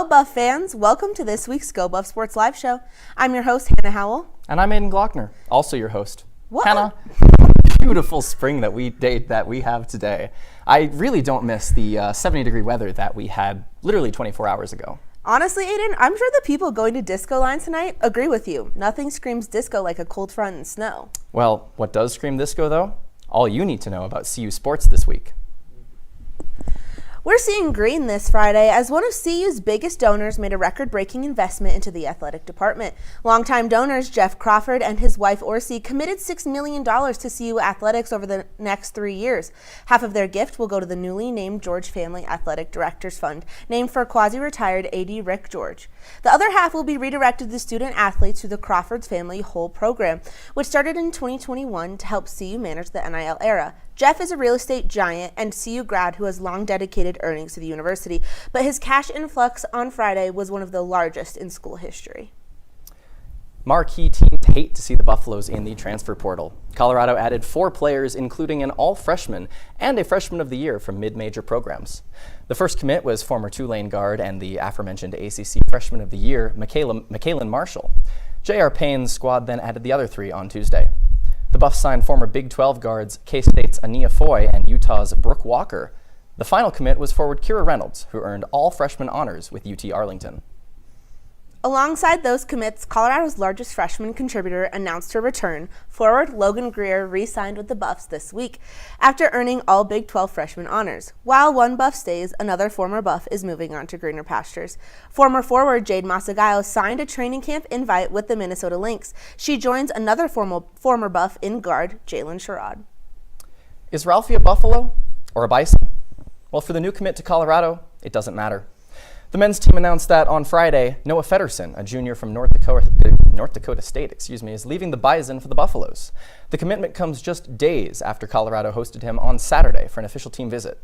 Buff fans, welcome to this week's Go Buff Sports Live Show. I'm your host, Hannah Howell. And I'm Aiden Glockner, also your host. What? Hannah, beautiful spring that we have today. I really don't miss the 70-degree weather that we had literally 24 hours ago. Honestly, Aiden, I'm sure the people going to disco line tonight agree with you. Nothing screams disco like a cold front and snow. Well, what does scream disco, though? All you need to know about CU sports this week. We're seeing green this Friday as one of CU's biggest donors made a record-breaking investment into the athletic department. Longtime donors Jeff Crawford and his wife Orsi committed $6 million to CU athletics over the next 3 years. Half of their gift will go to the newly named George Family Athletic Directors Fund, named for quasi-retired AD Rick George. The other half will be redirected to student athletes through the Crawford's Family Whole program, which started in 2021 to help CU manage the NIL era. Jeff is a real estate giant and CU grad who has long dedicated earnings to the university, but his cash influx on Friday was one of the largest in school history. Marquee teams hate to see the Buffaloes in the transfer portal. Colorado added 4 players, including an all-freshman and a freshman of the year from mid-major programs. The first commit was former Tulane guard and the aforementioned ACC freshman of the year, Michaelin Marshall. J.R. Payne's squad then added the other 3 on Tuesday. The Buffs signed former Big 12 guards K-State's Ania Foy and Utah's Brooke Walker. The final commit was forward Kira Reynolds, who earned all freshman honors with UT Arlington. Alongside those commits, Colorado's largest freshman contributor announced her return. Forward Logan Greer re-signed with the Buffs this week after earning all Big 12 freshman honors. While one Buff stays, another former Buff is moving on to greener pastures. Former forward Jade Masagayo signed a training camp invite with the Minnesota Lynx. She joins another former Buff in guard, Jalen Sherrod. Is Ralphie a Buffalo or a Bison? Well, for the new commit to Colorado, it doesn't matter. The men's team announced that on Friday, Noah Feddersen, a junior from North Dakota State, is leaving the Bison for the Buffaloes. The commitment comes just days after Colorado hosted him on Saturday for an official team visit.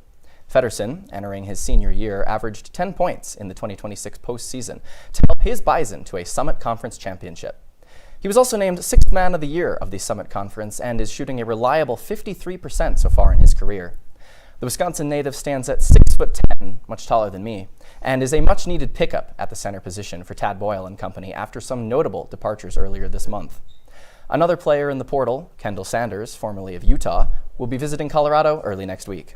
Feddersen, entering his senior year, averaged 10 points in the 2026 postseason to help his Bison to a Summit Conference championship. He was also named 6th Man of the Year of the Summit Conference and is shooting a reliable 53% so far in his career. The Wisconsin native stands at 6'10", much taller than me, and is a much-needed pickup at the center position for Tad Boyle and company after some notable departures earlier this month. Another player in the portal, Kendall Sanders, formerly of Utah, will be visiting Colorado early next week.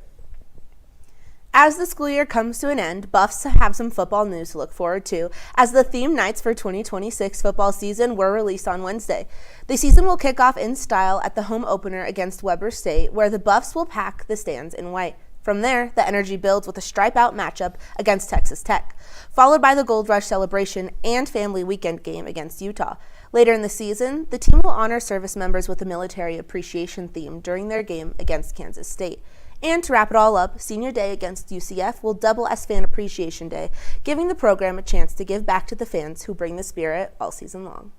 As the school year comes to an end, Buffs have some football news to look forward to, as the theme nights for 2026 football season were released on Wednesday. The season will kick off in style at the home opener against Weber State, where the Buffs will pack the stands in white. From there, the energy builds with a stripe-out matchup against Texas Tech, followed by the Gold Rush celebration and family weekend game against Utah. Later in the season, the team will honor service members with a military appreciation theme during their game against Kansas State. And to wrap it all up, Senior Day against UCF will double as Fan Appreciation Day, giving the program a chance to give back to the fans who bring the spirit all season long.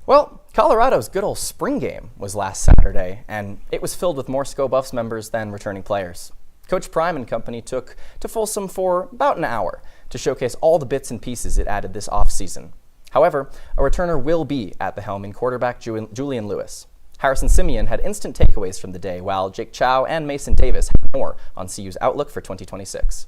Well, Colorado's good old spring game was last Saturday, and it was filled with more SCO Buffs members than returning players. Coach Prime and company took to Folsom for about an hour to showcase all the bits and pieces it added this offseason. However, a returner will be at the helm in quarterback Julian Lewis. Harrison Simeon had instant takeaways from the day, while Jake Chow and Mason Davis had more on CU's outlook for 2026.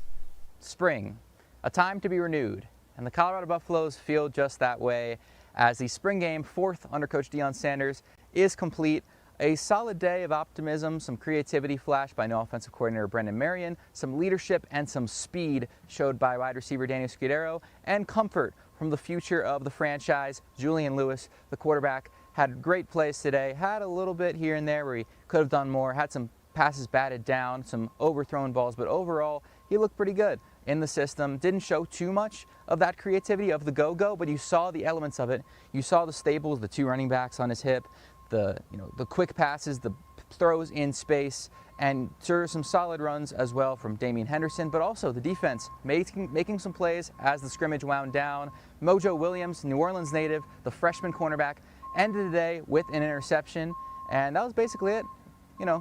Spring, a time to be renewed, and the Colorado Buffaloes feel just that way as the spring game, 4th under Coach Deion Sanders, is complete. A solid day of optimism, some creativity flashed by new offensive coordinator Brendan Marion, some leadership and some speed showed by wide receiver Daniel Scudero, and comfort from the future of the franchise, Julian Lewis, the quarterback. Had great plays today, had a little bit here and there where he could have done more, had some passes batted down, some overthrown balls, but overall, he looked pretty good in the system. Didn't show too much of that creativity of the go-go, but you saw the elements of it. You saw the staples, the 2 running backs on his hip, the quick passes, the throws in space, and some solid runs as well from Damian Henderson, but also the defense making some plays as the scrimmage wound down. Mojo Williams, New Orleans native, the freshman cornerback, ended the day with an interception, and that was basically it.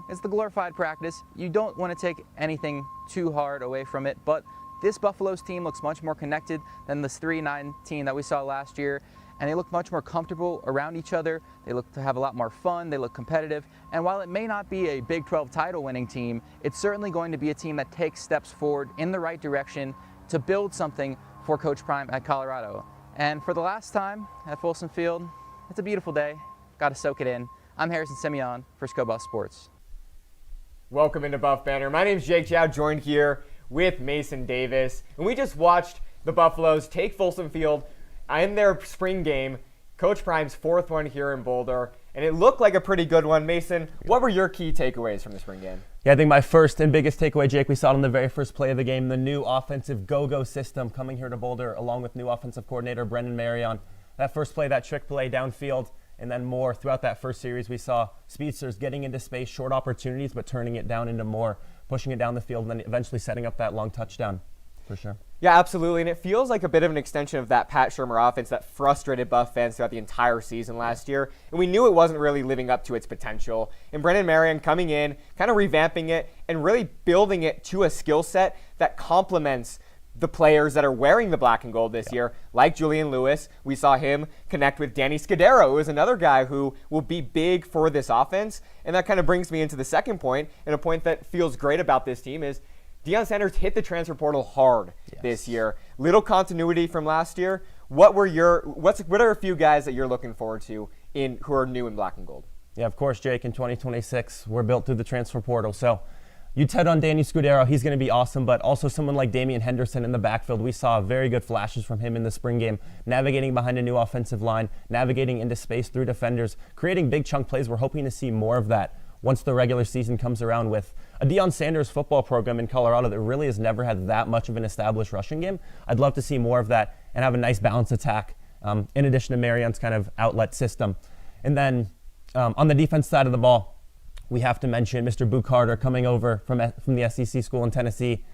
It's the glorified practice. You don't want to take anything too hard away from it, but this Buffaloes team looks much more connected than this 3-9 team that we saw last year, and they look much more comfortable around each other. They look to have a lot more fun. They look competitive, and while it may not be a Big 12 title winning team, it's certainly going to be a team that takes steps forward in the right direction to build something for Coach Prime at Colorado. And for the last time at Folsom Field, it's a beautiful day. Got to soak it in. I'm Harrison Simeon for ScoBuff Sports. Welcome into Buff Banner. My name is Jake Chow, joined here with Mason Davis. And we just watched the Buffaloes take Folsom Field in their spring game, Coach Prime's fourth one here in Boulder. And it looked like a pretty good one. Mason, what were your key takeaways from the spring game? Yeah, I think my first and biggest takeaway, Jake, we saw it on the very first play of the game, the new offensive go-go system coming here to Boulder, along with new offensive coordinator Brendan Marion. That first play, that trick play downfield, and then more throughout that first series, we saw speedsters getting into space, short opportunities, but turning it down into more, pushing it down the field, and then eventually setting up that long touchdown, for sure. Yeah, absolutely. And it feels like a bit of an extension of that Pat Shurmur offense that frustrated Buff fans throughout the entire season last year. And we knew it wasn't really living up to its potential. And Brendan Marion coming in, kind of revamping it, and really building it to a skill set that complements the players that are wearing the black and gold this year, like Julian Lewis. We saw him connect with Danny Scudero, who is another guy who will be big for this offense. And that kind of brings me into the second point, and a point that feels great about this team is Deion Sanders hit the transfer portal hard this year. Little continuity from last year. What are a few guys that you're looking forward to who are new in black and gold? Yeah, of course, Jake, in 2026, we're built through the transfer portal. So you touched on Danny Scudero, he's going to be awesome, but also someone like Damian Henderson in the backfield. We saw very good flashes from him in the spring game, navigating behind a new offensive line, navigating into space through defenders, creating big chunk plays. We're hoping to see more of that once the regular season comes around with a Deion Sanders football program in Colorado that really has never had that much of an established rushing game. I'd love to see more of that and have a nice balanced attack in addition to Marion's kind of outlet system. And then on the defense side of the ball, we have to mention Mr. Boo Carter coming over from the SEC school in Tennessee.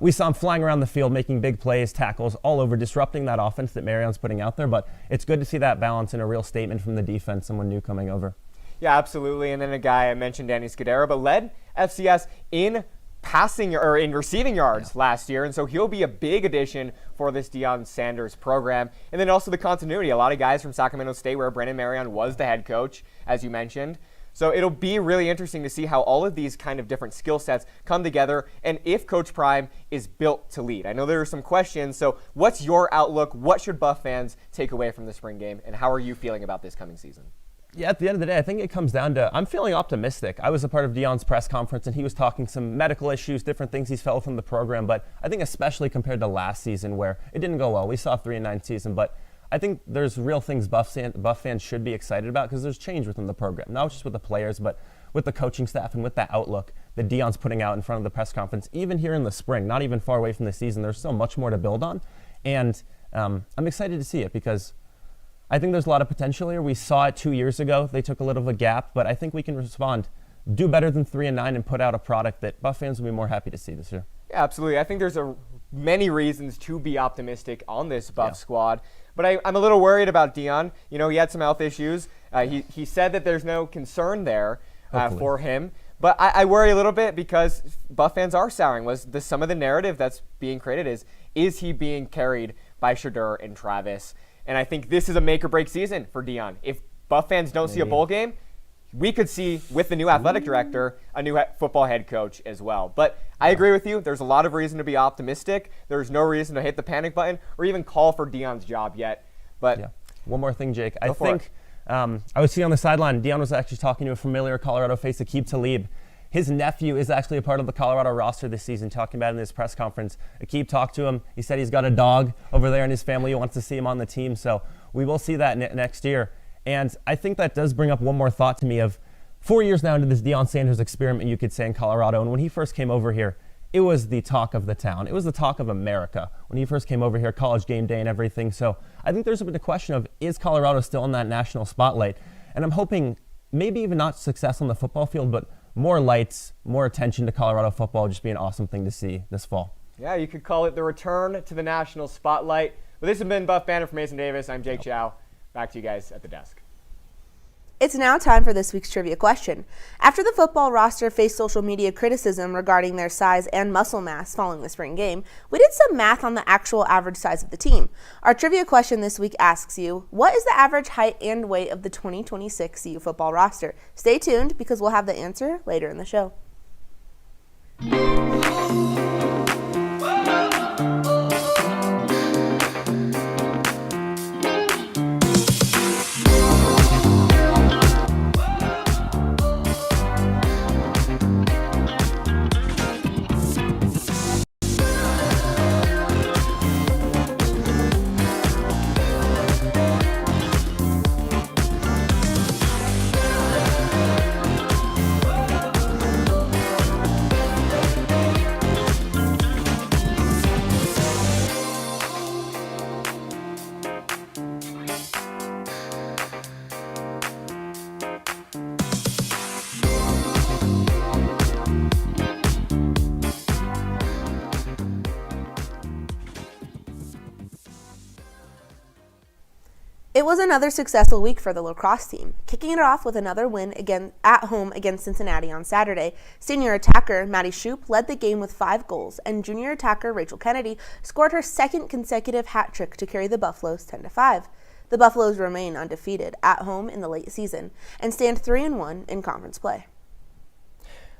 We saw him flying around the field, making big plays, tackles, all over, disrupting that offense that Marion's putting out there. But it's good to see that balance and a real statement from the defense, someone new coming over. Yeah, absolutely. And then a guy I mentioned, Danny Scudero, but led FCS in passing or in receiving yards last year. And so he'll be a big addition for this Deion Sanders program. And then also the continuity. A lot of guys from Sacramento State where Brendan Marion was the head coach, as you mentioned. So it'll be really interesting to see how all of these kind of different skill sets come together and if Coach Prime is built to lead. I know there are some questions. So what's your outlook? What should Buff fans take away from the spring game? And how are you feeling about this coming season? Yeah, at the end of the day, I think it comes down to I'm feeling optimistic. I was a part of Deion's press conference, and he was talking some medical issues, different things he's felt from the program. But I think especially compared to last season where it didn't go well. We saw a 3-9 season, but I think there's real things Buff fans should be excited about because there's change within the program, not just with the players, but with the coaching staff and with that outlook that Deion's putting out in front of the press conference. Even here in the spring, not even far away from the season, there's so much more to build on. And I'm excited to see it because I think there's a lot of potential here. We saw it 2 years ago. They took a little of a gap, but I think we can respond, do better than 3-9, and put out a product that Buff fans will be more happy to see this year. Yeah, absolutely. I think there's many reasons to be optimistic on this Buff squad, but I'm a little worried about Deion. You know, he had some health issues. He said that there's no concern there for him, but I worry a little bit because Buff fans are souring. Some of the narrative that's being created is he being carried by Shedeur and Travis? And I think this is a make-or-break season for Deion. If Buff fans don't see a bowl game, we could see, with the new athletic director, a new football head coach as well. But I agree with you. There's a lot of reason to be optimistic. There's no reason to hit the panic button or even call for Deion's job yet. But one more thing, Jake. I think I was seeing on the sideline, Deion was actually talking to a familiar Colorado face, Aqib Talib. His nephew is actually a part of the Colorado roster this season, talking about it in his press conference. Aqib talked to him. He said he's got a dog over there in his family. He wants to see him on the team. So we will see that next year. And I think that does bring up one more thought to me of 4 years now into this Deion Sanders experiment, you could say, in Colorado. And when he first came over here, it was the talk of the town. It was the talk of America when he first came over here, College game day and everything. So I think there's been a question of, is Colorado still in that national spotlight? And I'm hoping maybe even not success on the football field, but more lights, more attention to Colorado football would just be an awesome thing to see this fall. Yeah, you could call it the return to the national spotlight. But this has been Buff Banner from Mason Davis. I'm Jake Chow. Back to you guys at the desk. It's now time for this week's trivia question. After the football roster faced social media criticism regarding their size and muscle mass following the spring game, we did some math on the actual average size of the team. Our trivia question this week asks you, what is the average height and weight of the 2026 CU football roster? Stay tuned because we'll have the answer later in the show. It was another successful week for the lacrosse team, kicking it off with another win again at home against Cincinnati on Saturday. Senior attacker Maddie Shoup led the game with 5 goals, and junior attacker Rachel Kennedy scored her second consecutive hat trick to carry the Buffaloes 10-5. The Buffaloes remain undefeated at home in the late season and stand 3-1 in conference play.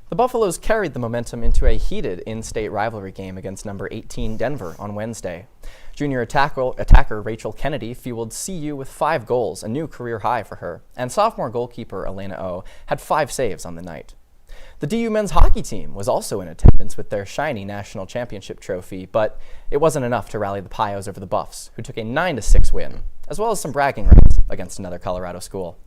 The Buffaloes carried the momentum into a heated in-state rivalry game against number 18 Denver on Wednesday. Junior attacker Rachel Kennedy fueled CU with 5 goals, a new career high for her, and sophomore goalkeeper Elena O had 5 saves on the night. The DU men's hockey team was also in attendance with their shiny national championship trophy, but it wasn't enough to rally the Pios over the Buffs, who took a 9-6 win, as well as some bragging rights against another Colorado school.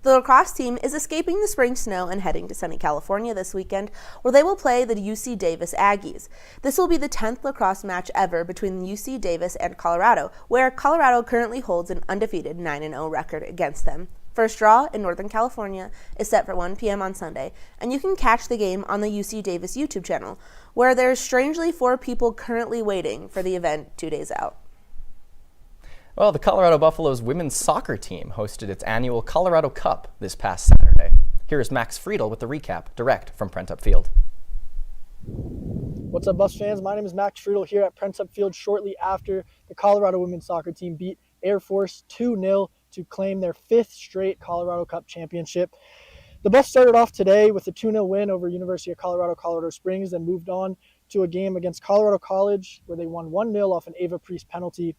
The lacrosse team is escaping the spring snow and heading to sunny California this weekend, where they will play the UC Davis Aggies. This will be the 10th lacrosse match ever between UC Davis and Colorado, where Colorado currently holds an undefeated 9-0 record against them. First draw in Northern California is set for 1 p.m. on Sunday, and you can catch the game on the UC Davis YouTube channel, where there's strangely 4 people currently waiting for the event 2 days out. Well, the Colorado Buffaloes women's soccer team hosted its annual Colorado Cup this past Saturday. Here is Max Friedel with the recap, direct from Prentup Field. What's up, Buffs fans? My name is Max Friedel here at Prentup Field shortly after the Colorado women's soccer team beat Air Force 2-0 to claim their 5th straight Colorado Cup championship. The Buffs started off today with a 2-0 win over University of Colorado Springs and moved on to a game against Colorado College where they won 1-0 off an Ava Priest penalty.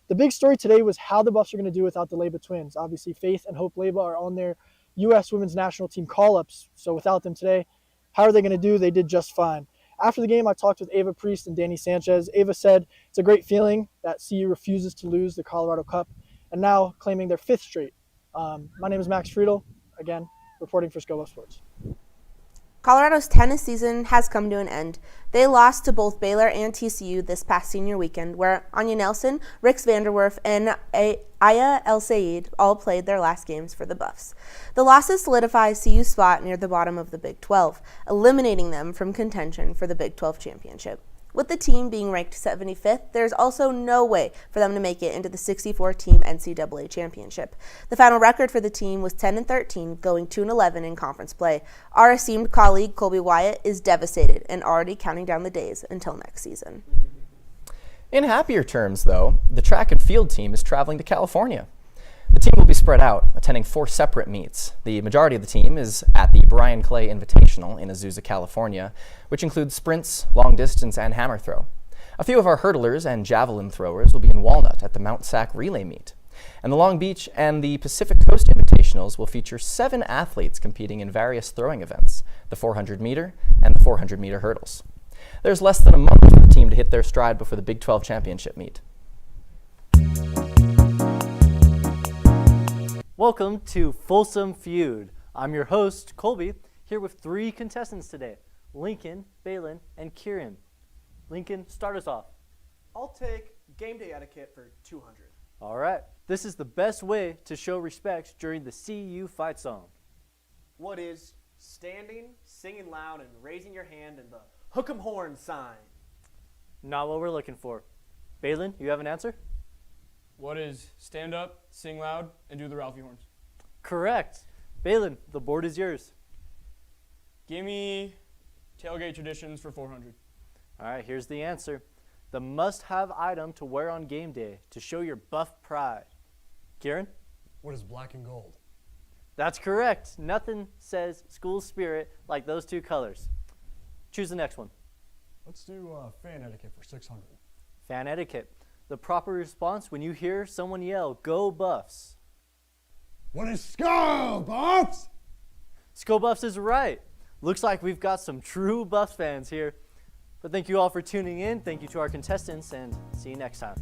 The big story today was how the Buffs are going to do without the Leba twins. Obviously, Faith and Hope Leba are on their U.S. women's national team call-ups, so without them today, how are they going to do? They did just fine. After the game, I talked with Ava Priest and Danny Sanchez. Ava said it's a great feeling that CU refuses to lose the Colorado Cup and now claiming their 5th straight. My name is Max Friedel, again, reporting for Scobo Sports. Colorado's tennis season has come to an end. They lost to both Baylor and TCU this past senior weekend, where Anya Nelson, Rix Vanderwerf, and Aya El Sayed all played their last games for the Buffs. The losses solidify CU's spot near the bottom of the Big 12, eliminating them from contention for the Big 12 championship. With the team being ranked 75th, there's also no way for them to make it into the 64-team NCAA championship. The final record for the team was 10-13, going 2-11 in conference play. Our esteemed colleague Colby Wyatt is devastated and already counting down the days until next season. In happier terms, though, the track and field team is traveling to California. The team will be spread out, attending 4 separate meets. The majority of the team is at the Brian Clay Invitational in Azusa, California, which includes sprints, long distance, and hammer throw. A few of our hurdlers and javelin throwers will be in Walnut at the Mount Sac Relay Meet. And the Long Beach and the Pacific Coast Invitationals will feature 7 athletes competing in various throwing events, the 400-meter and the 400-meter hurdles. There's less than a month for the team to hit their stride before the Big 12 championship meet. Welcome to Folsom Feud. I'm your host, Colby, here with 3 contestants today, Lincoln, Balin, and Kieran. Lincoln, start us off. I'll take game day etiquette for 200. All right. This is the best way to show respect during the CU fight song. What is standing, singing loud, and raising your hand in the hook 'em horn sign? Not what we're looking for. Balin, you have an answer? What is stand up, sing loud, and do the Ralphie horns? Correct. Balin, the board is yours. Give me tailgate traditions for 400. All right, here's the answer. The must-have item to wear on game day to show your Buff pride. Kieran? What is black and gold? That's correct. Nothing says school spirit like those 2 colors. Choose the next one. Let's do fan etiquette for 600. Fan etiquette. The proper response when you hear someone yell, "Go Buffs." What is Skull Buffs? Skull Buffs is right. Looks like we've got some true Buffs fans here. But thank you all for tuning in. Thank you to our contestants, and see you next time.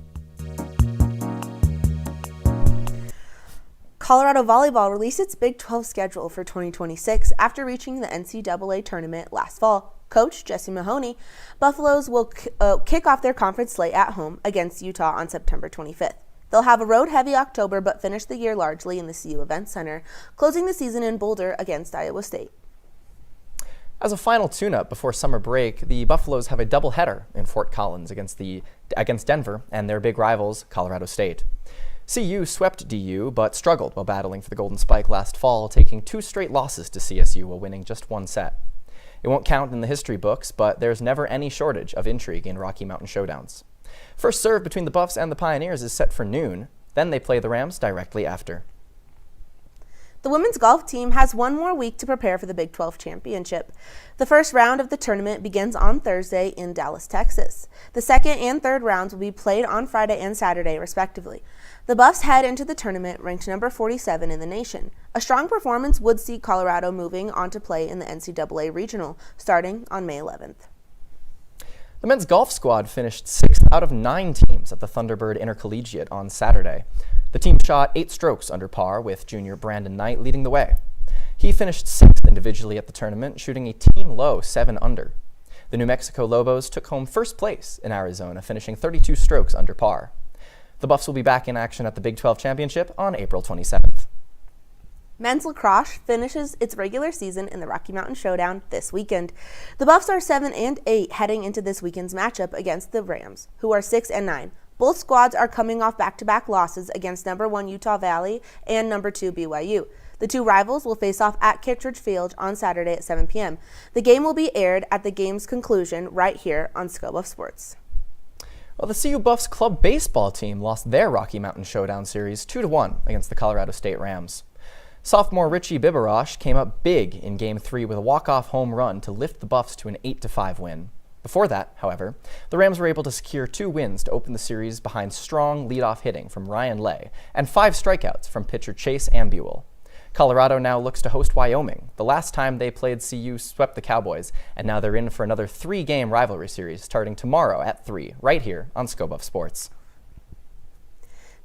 Colorado Volleyball released its Big 12 schedule for 2026 after reaching the NCAA tournament last fall. Coach Jesse Mahoney, Buffaloes will kick off their conference slate at home against Utah on September 25th. They'll have a road-heavy October but finish the year largely in the CU Event Center, closing the season in Boulder against Iowa State. As a final tune-up before summer break, the Buffaloes have a doubleheader in Fort Collins against Denver and their big rivals, Colorado State. CU swept DU, but struggled while battling for the Golden Spike last fall, taking 2 straight losses to CSU while winning just 1 set. It won't count in the history books, but there's never any shortage of intrigue in Rocky Mountain showdowns. First serve between the Buffs and the Pioneers is set for noon, then they play the Rams directly after. The women's golf team has one more week to prepare for the Big 12 championship. The first round of the tournament begins on Thursday in Dallas, Texas. The second and third rounds will be played on Friday and Saturday, respectively. The Buffs head into the tournament ranked number 47 in the nation. A strong performance would see Colorado moving on to play in the NCAA Regional, starting on May 11th. The men's golf squad finished 6th out of 9 teams at the Thunderbird Intercollegiate on Saturday. The team shot 8 strokes under par, with junior Brandon Knight leading the way. He finished 6th individually at the tournament, shooting a team-low 7 under. The New Mexico Lobos took home first place in Arizona, finishing 32 strokes under par. The Buffs will be back in action at the Big 12 Championship on April 27th. Men's lacrosse finishes its regular season in the Rocky Mountain Showdown this weekend. The Buffs are 7-8 heading into this weekend's matchup against the Rams, who are 6-9. Both squads are coming off back-to-back losses against number 1 Utah Valley and number 2 BYU. The two rivals will face off at Kittredge Field on Saturday at 7 p.m. The game will be aired at the game's conclusion right here on ScoBuff Sports. Well, the CU Buffs club baseball team lost their Rocky Mountain Showdown series 2-1 against the Colorado State Rams. Sophomore Richie Biberosh came up big in Game 3 with a walk-off home run to lift the Buffs to an 8-5 win. Before that, however, the Rams were able to secure 2 wins to open the series behind strong leadoff hitting from Ryan Lay and 5 strikeouts from pitcher Chase Ambuel. Colorado now looks to host Wyoming. The last time they played, CU swept the Cowboys, and now they're in for another 3-game rivalry series starting tomorrow at 3, right here on ScoBuff Sports.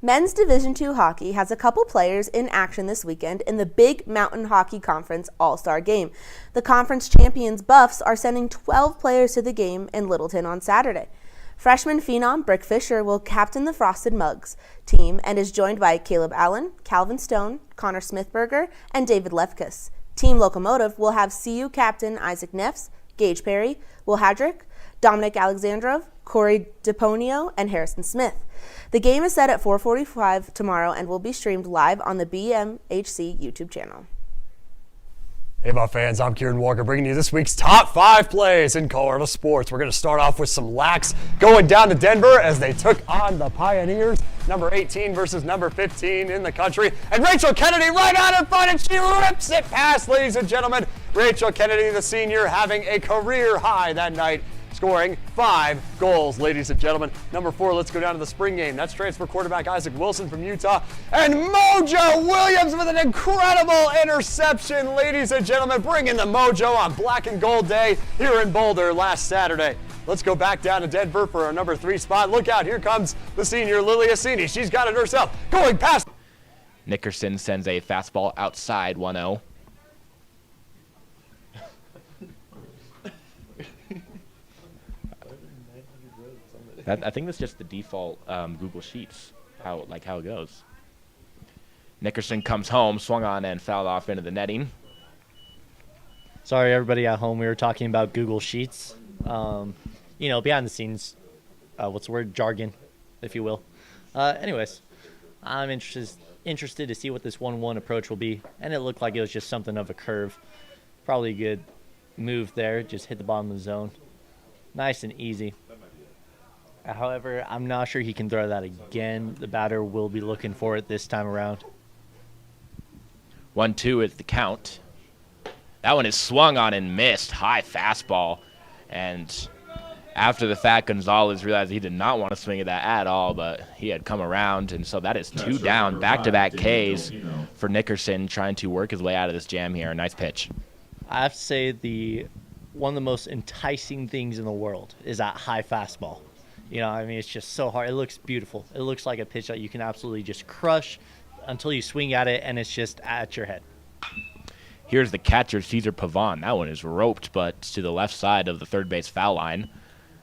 Men's Division II hockey has a couple players in action this weekend in the Big Mountain Hockey Conference All-Star Game. The conference champions Buffs are sending 12 players to the game in Littleton on Saturday. Freshman phenom Brick Fisher will captain the Frosted Mugs team and is joined by Caleb Allen, Calvin Stone, Connor Smithberger, and David Lefkus. Team Locomotive will have CU captain Isaac Neffs, Gage Perry, Will Hadrick, Dominic Alexandrov, Corey DePonio, and Harrison Smith. The game is set at 4:45 tomorrow and will be streamed live on the BMHC YouTube channel. Hey, Buff fans, I'm Kieran Walker bringing you this week's top 5 plays in Colorado sports. We're going to start off with some lax going down to Denver as they took on the Pioneers, number 18 versus number 15 in the country. And Rachel Kennedy right out in front, and she rips it past, ladies and gentlemen. Rachel Kennedy, the senior, having a career high that night, scoring 5 goals, ladies and gentlemen. Number 4, let's go down to the spring game. That's transfer quarterback Isaac Wilson from Utah. And Mojo Williams with an incredible interception, ladies and gentlemen, bringing the mojo on Black and Gold Day here in Boulder last Saturday. Let's go back down to Denver for our number 3 spot. Look out, here comes the senior Lily Assini. She's got it herself, going past. Nickerson sends a fastball outside 1-0. I think that's just the default Google Sheets, how it goes. Nickerson comes home, swung on and fouled off into the netting. Sorry, everybody at home. We were talking about Google Sheets. Behind the scenes, jargon, if you will. Anyways, I'm interested to see what this 1-1 approach will be, and it looked like it was just something of a curve. Probably a good move there, just hit the bottom of the zone. Nice and easy. However, I'm not sure he can throw that again. The batter will be looking for it this time around. 1-2 is the count. That one is swung on and missed. High fastball. And after the fact, Gonzalez realized he did not want to swing at that at all, but he had come around. And so that is 2 down, back-to-back Ks for Nickerson, trying to work his way out of this jam here. Nice pitch. I have to say one of the most enticing things in the world is that high fastball. It's just so hard. It looks beautiful. It looks like a pitch that you can absolutely just crush until you swing at it, and it's just at your head. Here's the catcher, Cesar Pavon. That one is roped, but to the left side of the third base foul line.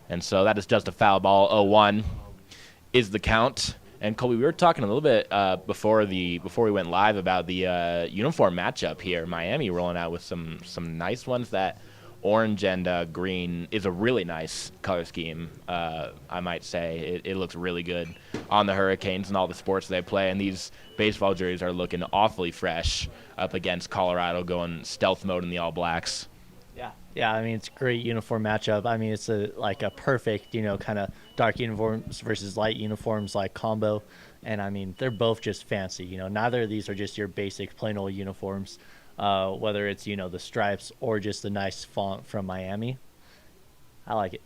And so that is just a foul ball. 0-1 is the count. And Colby, we were talking a little bit before we went live about the uniform matchup here. Miami rolling out with some nice ones that orange and green is a really nice color scheme, I might say. It looks really good on the Hurricanes and all the sports they play, and these baseball jerseys are looking awfully fresh up against Colorado going stealth mode in the All Blacks. Yeah, I mean, it's a great uniform matchup. I mean, it's a perfect, kind of dark uniforms versus light uniforms combo. And, I mean, they're both just fancy. Neither of these are just your basic plain old uniforms, whether it's, the stripes or just the nice font from Miami. I like it.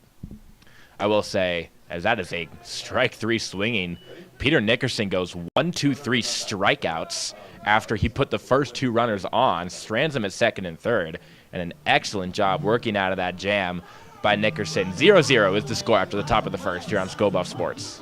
I will say, as that is a strike three swinging, Peter Nickerson goes 1-2-3 strikeouts after he put the first two runners on, strands them at second and third, and an excellent job working out of that jam by Nickerson. 0-0 is the score after the top of the first here on Skull Buff Sports.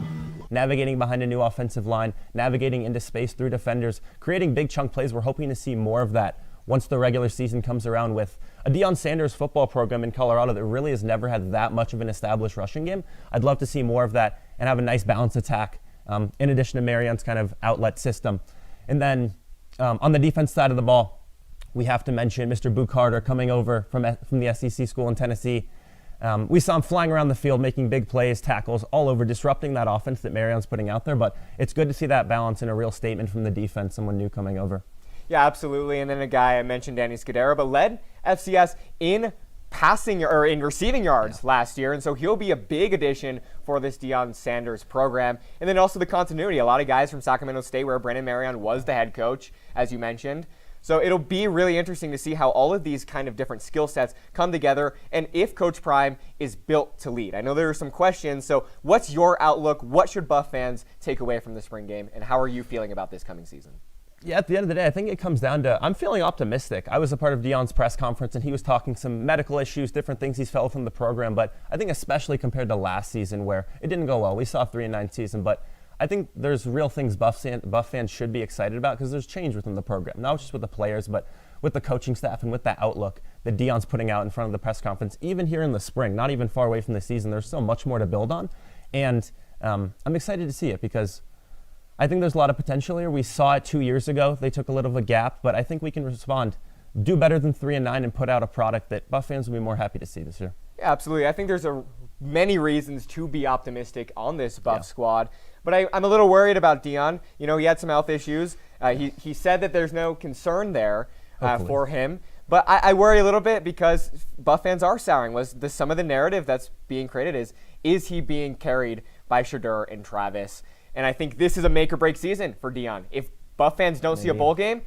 Navigating behind a new offensive line, navigating into space through defenders, creating big chunk plays. We're hoping to see more of that once the regular season comes around with a Deion Sanders football program in Colorado that really has never had that much of an established rushing game. I'd love to see more of that and have a nice balanced attack in addition to Marion's kind of outlet system. And then on the defense side of the ball, we have to mention Mr. Boo Carter coming over from the SEC school in Tennessee. We saw him flying around the field, making big plays, tackles, all over, disrupting that offense that Marion's putting out there. But it's good to see that balance and a real statement from the defense, someone new coming over. Yeah, absolutely. And then a guy I mentioned, Danny Scudero, but led FCS in passing or in receiving yards last year, and so he'll be a big addition for this Deion Sanders program. And then also the continuity. A lot of guys from Sacramento State, where Brennan Marion was the head coach, as you mentioned. So it'll be really interesting to see how all of these kind of different skill sets come together and if Coach Prime is built to lead. I know there are some questions, so what's your outlook? What should Buff fans take away from the spring game, and how are you feeling about this coming season? Yeah, at the end of the day, I think it comes down to I'm feeling optimistic. I was a part of Deion's press conference, and he was talking some medical issues, different things he's felt from the program, but I think especially compared to last season where it didn't go well. We saw a 3-9 season, but I think there's real things Buff fans should be excited about because there's change within the program, not just with the players, but with the coaching staff and with that outlook that Deion's putting out in front of the press conference. Even here in the spring, not even far away from the season, there's so much more to build on, and I'm excited to see it because I think there's a lot of potential here. We saw it 2 years ago. They took a little of a gap, but I think we can respond, do better than 3-9, and put out a product that Buff fans will be more happy to see this year. Yeah, absolutely. I think there's many reasons to be optimistic on this Buff squad. But I'm a little worried about Deion. You know, he had some health issues. He said that there's no concern there for him. But I worry a little bit because Buff fans are souring. Some of the narrative that's being created is he being carried by Shedeur and Travis? And I think this is a make-or-break season for Deion. If Buff fans don't see a bowl game,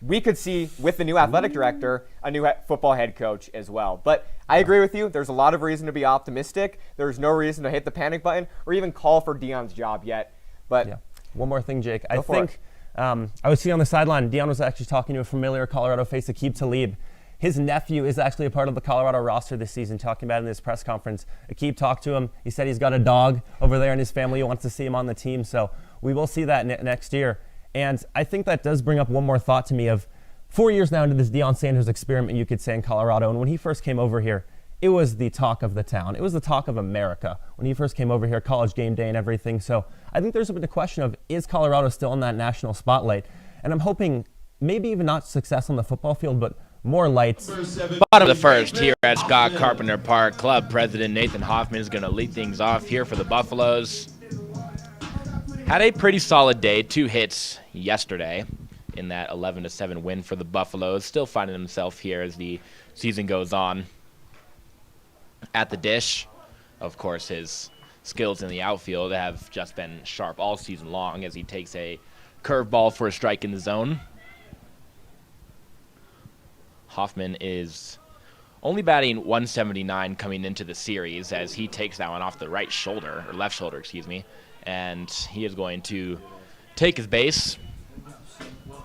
we could see, with the new athletic director, a new football head coach as well. But I agree with you. There's a lot of reason to be optimistic. There's no reason to hit the panic button or even call for Deion's job yet. But one more thing, Jake. I think I was sitting on the sideline. Deion was actually talking to a familiar Colorado face, Aqib Talib. His nephew is actually a part of the Colorado roster this season, talking about it in this press conference. Aqib talked to him. He said he's got a dog over there in his family who wants to see him on the team. So we will see that next year. And I think that does bring up one more thought to me of 4 years now into this Deion Sanders experiment, you could say, in Colorado. And when he first came over here, it was the talk of the town. It was the talk of America when he first came over here, College game day and everything. So I think there's a bit of question of, is Colorado still in that national spotlight? And I'm hoping maybe even not success on the football field, but more lights. Bottom of the first here at Scott Carpenter Park. Club president Nathan Hoffman is going to lead things off here for the Buffaloes. Had a pretty solid day, 2 hits yesterday in that 11-7 win for the Buffaloes. Still finding himself here as the season goes on. At the dish, of course, his skills in the outfield have just been sharp all season long as he takes a curveball for a strike in the zone. Hoffman is only batting 179 coming into the series as he takes that one off the right shoulder, or left shoulder, excuse me, and he is going to take his base.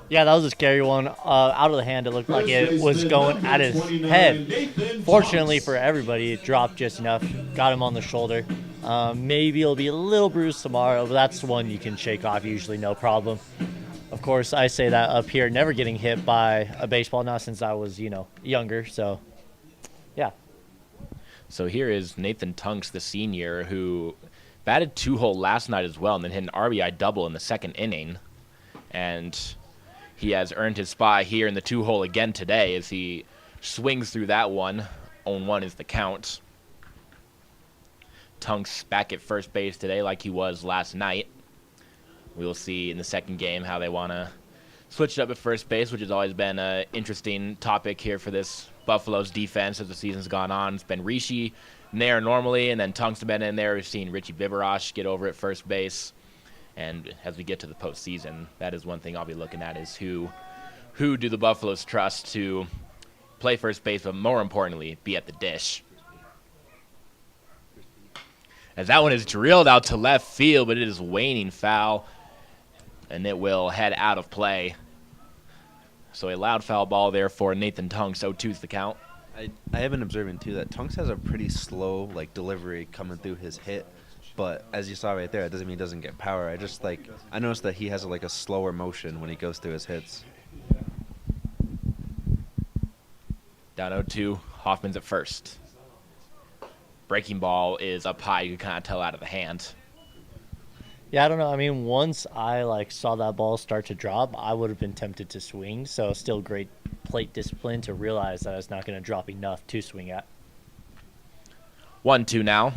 Yeah, that was a scary one. Out of the hand, it looked like it was going at his head. Fortunately for everybody, it dropped just enough, got him on the shoulder. Maybe it'll be a little bruised tomorrow, but that's one you can shake off usually, no problem. Of course, I say that up here, never getting hit by a baseball now since I was, younger. So, yeah. So here is Nathan Tunks, the senior, who batted 2-hole last night as well and then hit an RBI double in the second inning. And he has earned his spot here in the 2-hole again today as he swings through that one 0-1 is the count. Tunks back at first base today like he was last night. We'll see in the second game how they want to switch it up at first base, which has always been an interesting topic here for this Buffalo's defense as the season's gone on. It's been Rishi in there normally, and then Tunks have been in there. We've seen Richie Vivarash get over at first base. And as we get to the postseason, that is one thing I'll be looking at is who do the Buffaloes trust to play first base, but more importantly, be at the dish. As that one is drilled out to left field, but it is waning foul, and it will head out of play. So a loud foul ball there for Nathan Tunks. 0-2 is the count. I have been observing, too, that Tunks has a pretty slow delivery coming through his hit. But as you saw right there, it doesn't mean he doesn't get power. I noticed that he has a slower motion when he goes through his hits. Down 0-2, Hoffman's at first. Breaking ball is up high. You can kind of tell out of the hand. Yeah, I don't know. I mean, once I saw that ball start to drop, I would have been tempted to swing. So still great plate discipline to realize that it's not going to drop enough to swing at. 1-2 now.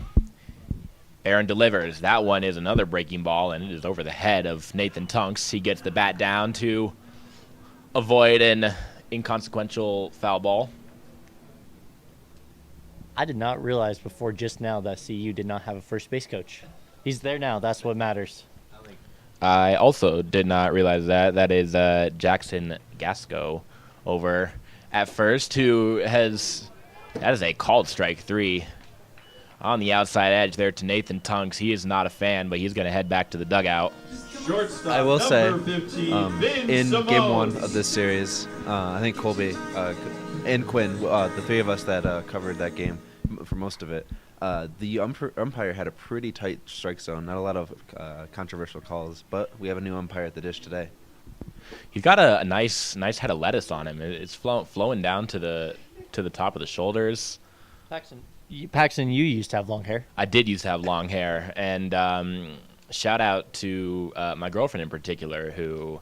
Aaron delivers. That one is another breaking ball, and it is over the head of Nathan Tunks. He gets the bat down to avoid an inconsequential foul ball. I did not realize before just now that CU did not have a first base coach. He's there now. That's what matters. I also did not realize that. That is Jackson Gasco over at first, that is a called strike 3. On the outside edge there to Nathan Tunks. He is not a fan, but he's going to head back to the dugout. I will say, in game 1 of this series, I think Colby and Quinn, the three of us that covered that game for most of it, the umpire had a pretty tight strike zone, not a lot of controversial calls, but we have a new umpire at the dish today. He's got a nice head of lettuce on him. It's flowing down to the top of the shoulders. Paxton, you used to have long hair. I did used to have long hair, and shout out to my girlfriend in particular who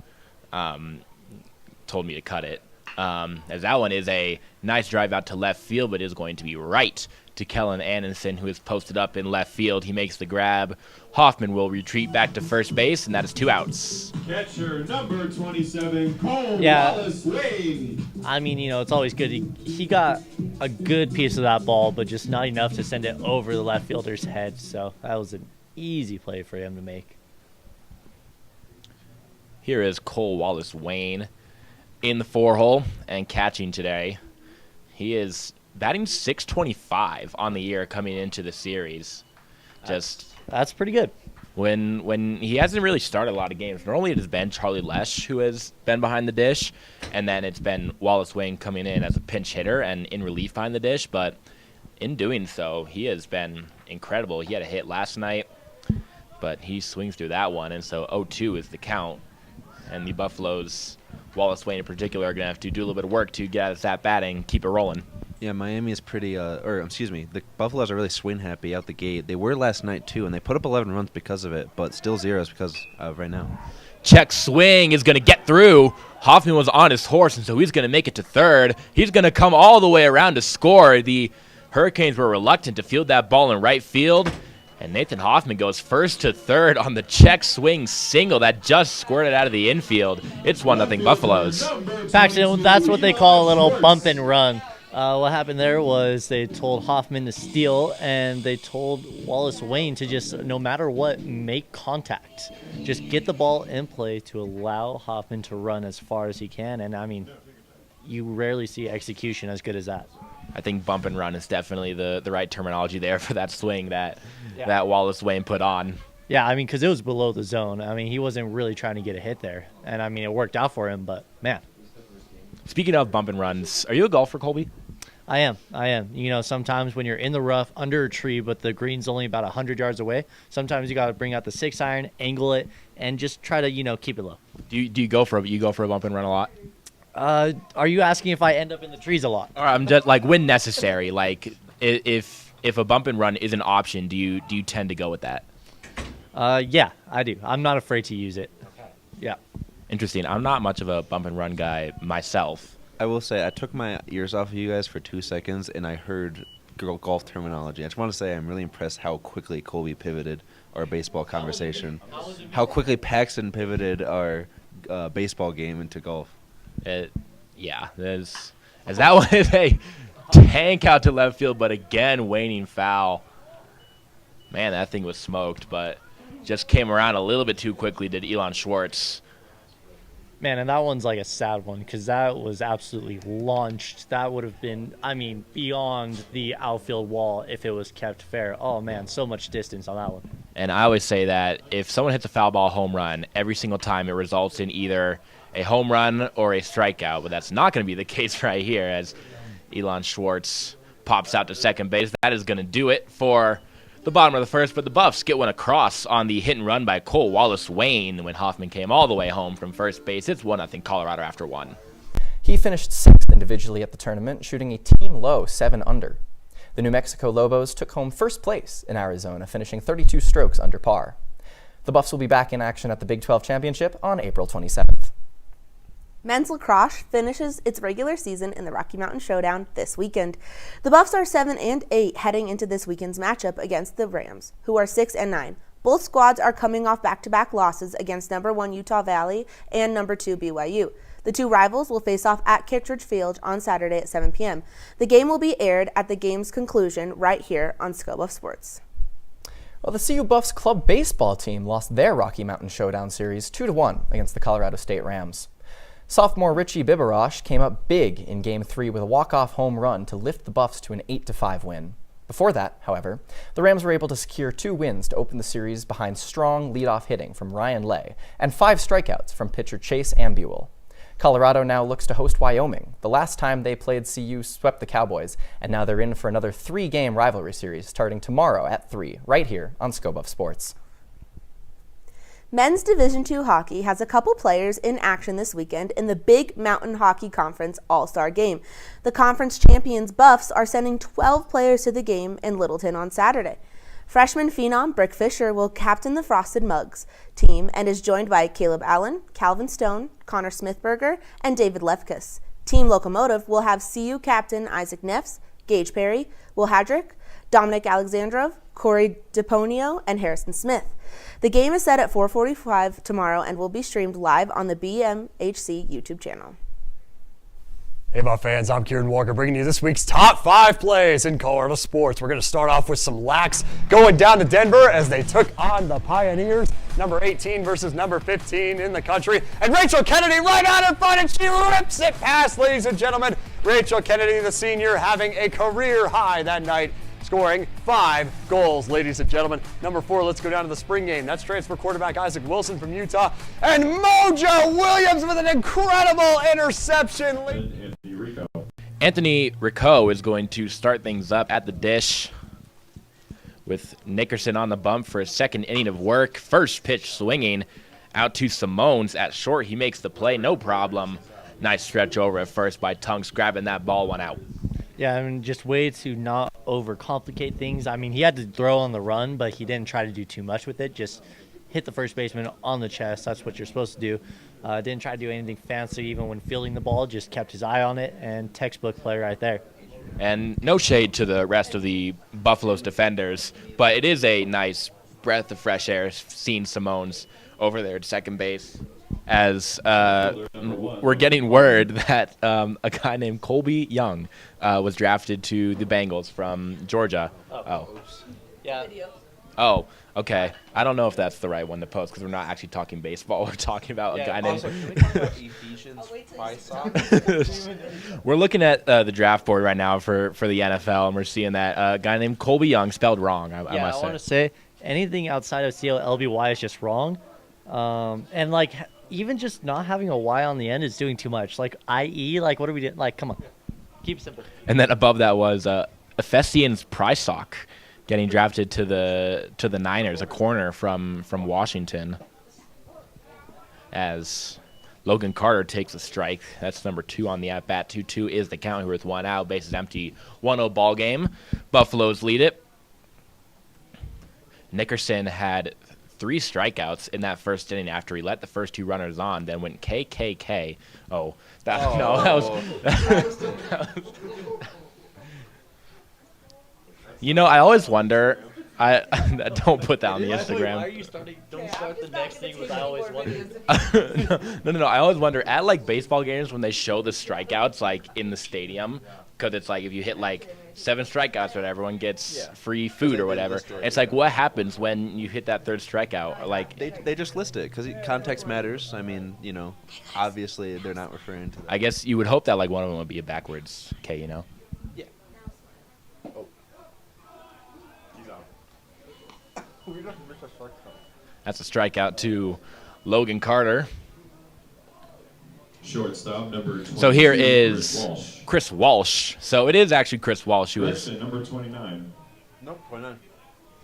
told me to cut it. As that one is a nice drive out to left field, but is going to be right to Kellen Anderson, who is posted up in left field. He makes the grab. Hoffman will retreat back to first base, and that is 2 outs. Catcher number 27, Cole Yeah. Wallace Wade. I mean, it's always good. He got a good piece of that ball, but just not enough to send it over the left fielder's head. So that was an easy play for him to make. Here is Cole Wallace Wayne in the 4-hole and catching today. He is batting .625 on the year coming into the series. That's pretty good. When he hasn't really started a lot of games. Normally it has been Charlie Lesh who has been behind the dish, and then it's been Wallace Wayne coming in as a pinch hitter and in relief behind the dish. But in doing so, he has been incredible. He had a hit last night, but he swings through that one, and so 0-2 is the count. And the Buffaloes, Wallace Wayne in particular, are going to have to do a little bit of work to get out of that batting, keep it rolling. Yeah, Miami is pretty, the Buffaloes are really swing happy out the gate. They were last night, too, and they put up 11 runs because of it, but still zeros because of right now. Check swing is going to get through. Hoffman was on his horse, and so he's going to make it to third. He's going to come all the way around to score. The Hurricanes were reluctant to field that ball in right field, and Nathan Hoffman goes first to third on the check swing single that just squirted out of the infield. It's 1-0 Buffaloes. Paxton, that's what they call a little bump and run. What happened there was they told Hoffman to steal, and they told Wallace Wayne to just, no matter what, make contact. Just get the ball in play to allow Hoffman to run as far as he can. And, I mean, you rarely see execution as good as that. I think bump and run is definitely the right terminology there for that swing that Wallace Wayne put on. Yeah, I mean, because it was below the zone. I mean, he wasn't really trying to get a hit there. And, I mean, it worked out for him, but, man. Speaking of bump and runs, are you a golfer, Colby? I am. Sometimes when you're in the rough under a tree, but the green's only about 100 yards away, sometimes you got to bring out the 6-iron, angle it, and just try to, keep it low. Do you go for a bump and run a lot? Are you asking if I end up in the trees a lot? Or I'm just when necessary. If a bump and run is an option, do you tend to go with that? Yeah, I do. I'm not afraid to use it. Okay. Yeah. Interesting. I'm not much of a bump and run guy myself. I will say I took my ears off of you guys for 2 seconds and I heard golf terminology. I just want to say I'm really impressed how quickly Colby pivoted our baseball conversation, how quickly Paxton pivoted our baseball game into golf. Yeah, as that one is a tank out to left field, but again, waning foul. Man, that thing was smoked, but just came around a little bit too quickly, did Elon Schwartz. Man, and that one's like a sad one because that was absolutely launched. That would have been, beyond the outfield wall if it was kept fair. Oh, man, so much distance on that one. And I always say that if someone hits a foul ball home run, every single time it results in either a home run or a strikeout, but that's not going to be the case right here as Elon Schwartz pops out to second base. That is going to do it for the bottom of the first, but the Buffs get one across on the hit and run by Cole Wallace-Wayne when Hoffman came all the way home from first base. It's 1-0 Colorado after one. He finished 6th individually at the tournament, shooting a team-low 7 under. The New Mexico Lobos took home first place in Arizona, finishing 32 strokes under par. The Buffs will be back in action at the Big 12 Championship on April 27th. Men's lacrosse finishes its regular season in the Rocky Mountain Showdown this weekend. The Buffs are 7-8 heading into this weekend's matchup against the Rams, who are 6-9. Both squads are coming off back-to-back losses against number 1 Utah Valley and number 2 BYU. The two rivals will face off at Kittredge Field on Saturday at 7 p.m. The game will be aired at the game's conclusion right here on Scobuff Sports. Well, the CU Buffs club baseball team lost their Rocky Mountain Showdown series 2-1 against the Colorado State Rams. Sophomore Richie Biberosh came up big in Game 3 with a walk-off home run to lift the Buffs to an 8-5 win. Before that, however, the Rams were able to secure 2 wins to open the series behind strong leadoff hitting from Ryan Lay and 5 strikeouts from pitcher Chase Ambuel. Colorado now looks to host Wyoming. The last time they played, CU swept the Cowboys, and now they're in for another 3-game rivalry series starting tomorrow at 3, right here on Scobuff Sports. Men's Division II hockey has a couple players in action this weekend in the Big Mountain Hockey Conference All-Star Game. The conference champions Buffs are sending 12 players to the game in Littleton on Saturday. Freshman phenom Brick Fisher will captain the Frosted Mugs team and is joined by Caleb Allen, Calvin Stone, Connor Smithberger, and David Lefkus. Team Locomotive will have CU captain Isaac Neffs, Gage Perry, Will Hadrick, Dominic Alexandrov, Corey DePonio, and Harrison Smith. The game is set at 4:45 tomorrow and will be streamed live on the BMHC YouTube channel. Hey, Buff fans, I'm Kieran Walker bringing you this week's top 5 plays in Colorado sports. We're going to start off with some lax going down to Denver as they took on the Pioneers, number 18 versus number 15 in the country. And Rachel Kennedy right out in front, and she rips it past, ladies and gentlemen. Rachel Kennedy, the senior, having a career high that night, scoring 5 goals, ladies and gentlemen. Number 4, let's go down to the spring game. That's transfer quarterback Isaac Wilson from Utah. And Mojo Williams with an incredible interception. Anthony Rico is going to start things up at the dish with Nickerson on the bump for a second inning of work. First pitch swinging out to Simones at short. He makes the play, no problem. Nice stretch over at first by Tunks, grabbing that ball, one out. Yeah, just way to not overcomplicate things. He had to throw on the run, but he didn't try to do too much with it. Just hit the first baseman on the chest. That's what you're supposed to do. Didn't try to do anything fancy even when fielding the ball. Just kept his eye on it, and textbook play right there. And no shade to the rest of the Buffalo's defenders, but it is a nice breath of fresh air seeing Simones over there at second base. As we're getting word that a guy named Colby Young was drafted to the Bengals from Georgia. Oh. Yeah. Oh, okay. I don't know if that's the right one to post because we're not actually talking baseball. We're talking about a guy named... Can we talk about Ephesians price? We're looking at the draft board right now for the NFL, and we're seeing that guy named Colby Young, spelled wrong, I must say. I want to say anything outside of CLBY is just wrong. And, even just not having a Y on the end is doing too much. IE, what are we doing? Come on. Keep it simple. And then above that was Ephesians Prysock getting drafted to the Niners, a corner from Washington. As Logan Carter takes a strike. That's number 2 on the at-bat. 2-2 is the count here with 1 out. Bases empty. 1-0 ball game. Buffaloes lead it. Nickerson had 3 strikeouts in that first inning after he let the first 2 runners on, then went KKK. No, that was You know, I always wonder. I don't put that on the Instagram. Why are you starting? Don't start the next thing with I always wonder. No. I always wonder at like baseball games when they show the strikeouts like in the stadium, because it's like if you hit like 7 strikeouts or whatever, everyone gets free food or whatever. It's like what happens when you hit that 3rd strikeout? Or like They just list it because context matters. I mean, you know, obviously they're not referring to that. I guess you would hope that like one of them would be a backwards K, you know. Yeah. That's a strikeout to Logan Carter. Shortstop number 22. So here is Chris Walsh. So it is actually Chris Walsh who is number 29. Nope, 29.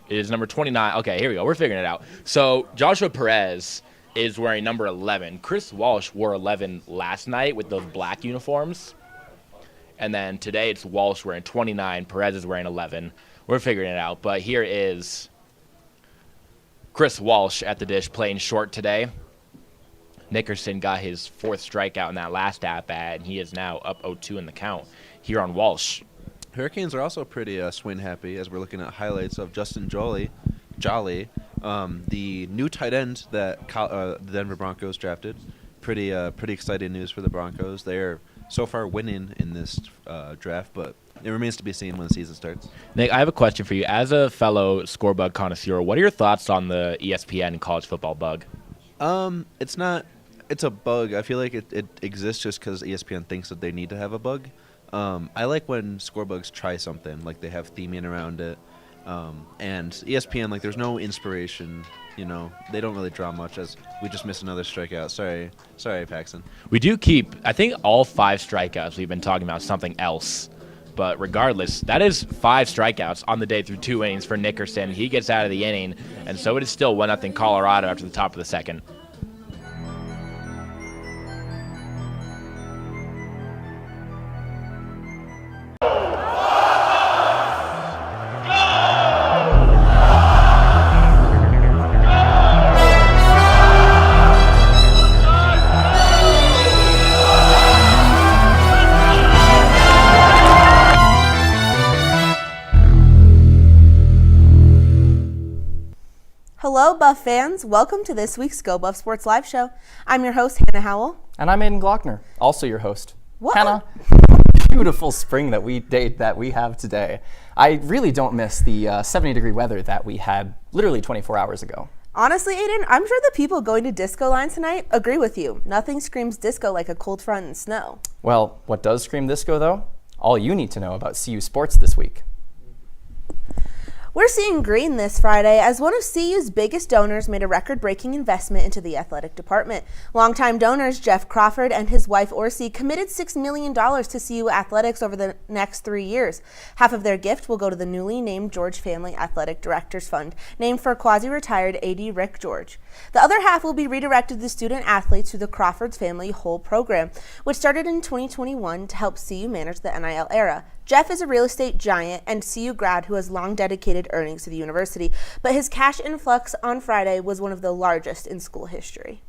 It is number 29. Okay, here we go. We're figuring it out. So Joshua Perez is wearing number 11. Chris Walsh wore 11 last night with those black uniforms. And then today it's Walsh wearing 29. Perez is wearing 11. We're figuring it out. But here is Chris Walsh at the dish playing short today. Nickerson got his 4th strikeout in that last at-bat, and he is now up 0-2 in the count here on Walsh. Hurricanes are also pretty swing happy as we're looking at highlights of Justin Jolly, the new tight end that the Denver Broncos drafted. Pretty exciting news for the Broncos. They're so far winning in this draft, but it remains to be seen when the season starts. Nick, I have a question for you. As a fellow scorebug connoisseur, what are your thoughts on the ESPN college football bug? It's a bug. I feel like it exists just because ESPN thinks that they need to have a bug. I like when scorebugs try something, like they have theming around it. And ESPN, like there's no inspiration, you know. They don't really draw much as we just missed another strikeout. Sorry, Paxton. We do keep, I think all 5 strikeouts we've been talking about something else. But regardless, that is 5 strikeouts on the day through 2 innings for Nickerson. He gets out of the inning, and so it is still 1-0 Colorado after the top of the 2nd. Hello, Buff fans. Welcome to this week's Go Buff Sports Live Show. I'm your host, Hannah Howell. And I'm Aiden Glockner, also your host. What? Hannah, beautiful spring that we have today. I really don't miss the 70-degree weather that we had literally 24 hours ago. Honestly, Aiden, I'm sure the people going to Disco Line tonight agree with you. Nothing screams disco like a cold front and snow. Well, what does scream disco, though? All you need to know about CU sports this week. We're seeing green this Friday as one of CU's biggest donors made a record-breaking investment into the athletic department. Longtime donors Jeff Crawford and his wife Orsi committed $6 million to CU athletics over the next 3 years. Half of their gift will go to the newly named George Family Athletic Directors Fund, named for quasi-retired AD Rick George. The other half will be redirected to student athletes through the Crawford's Family Whole program, which started in 2021 to help CU manage the NIL era. Jeff is a real estate giant and CU grad who has long dedicated earnings to the university, but his cash influx on Friday was one of the largest in school history.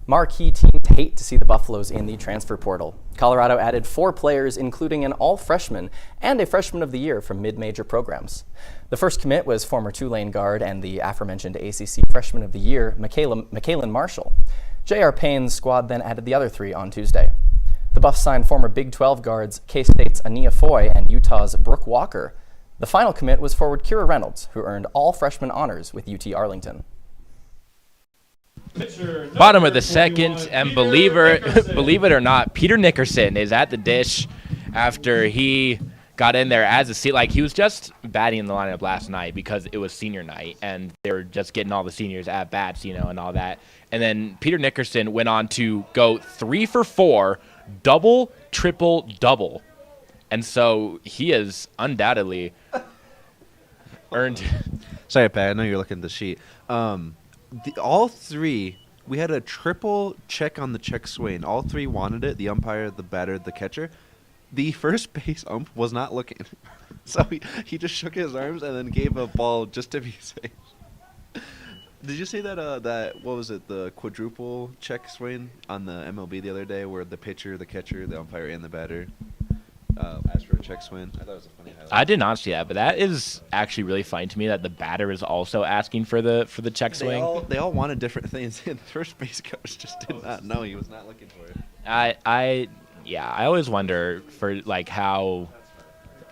Marquee teams hate to see the Buffaloes in the transfer portal. Colorado added 4 players, including an all-freshman and a freshman of the year from mid-major programs. The first commit was former Tulane guard and the aforementioned ACC freshman of the year, Michaelan Marshall. J.R. Payne's squad then added the other 3 on Tuesday. The Buffs signed former Big 12 guards K-State's Ania Foy and Utah's Brooke Walker. The final commit was forward Kira Reynolds, who earned all freshman honors with UT Arlington. Bottom of the 2nd, and believe it or not, Peter Nickerson is at the dish after he got in there as a seat. Like, he was just batting in the lineup last night because it was senior night, and they were just getting all the seniors at bats, you know, and all that. And then Peter Nickerson went on to go 3 for 4, double, triple, double. And so he has undoubtedly earned. Sorry, Pat. I know you're looking at the sheet. All 3, we had a triple check on the check swing. All 3 wanted it. The umpire, the batter, the catcher. The first base ump was not looking. So he just shook his arms and then gave a ball just to be safe. Did you see that what was it, the quadruple check swing on the MLB the other day, where the pitcher, the catcher, the umpire, and the batter asked for a check swing? I thought it was a funny highlight. I did not see that, but that is actually really funny to me that the batter is also asking for the check swing. They all wanted different things, and the first base coach just did not know. He was not looking for it. I always wonder for like how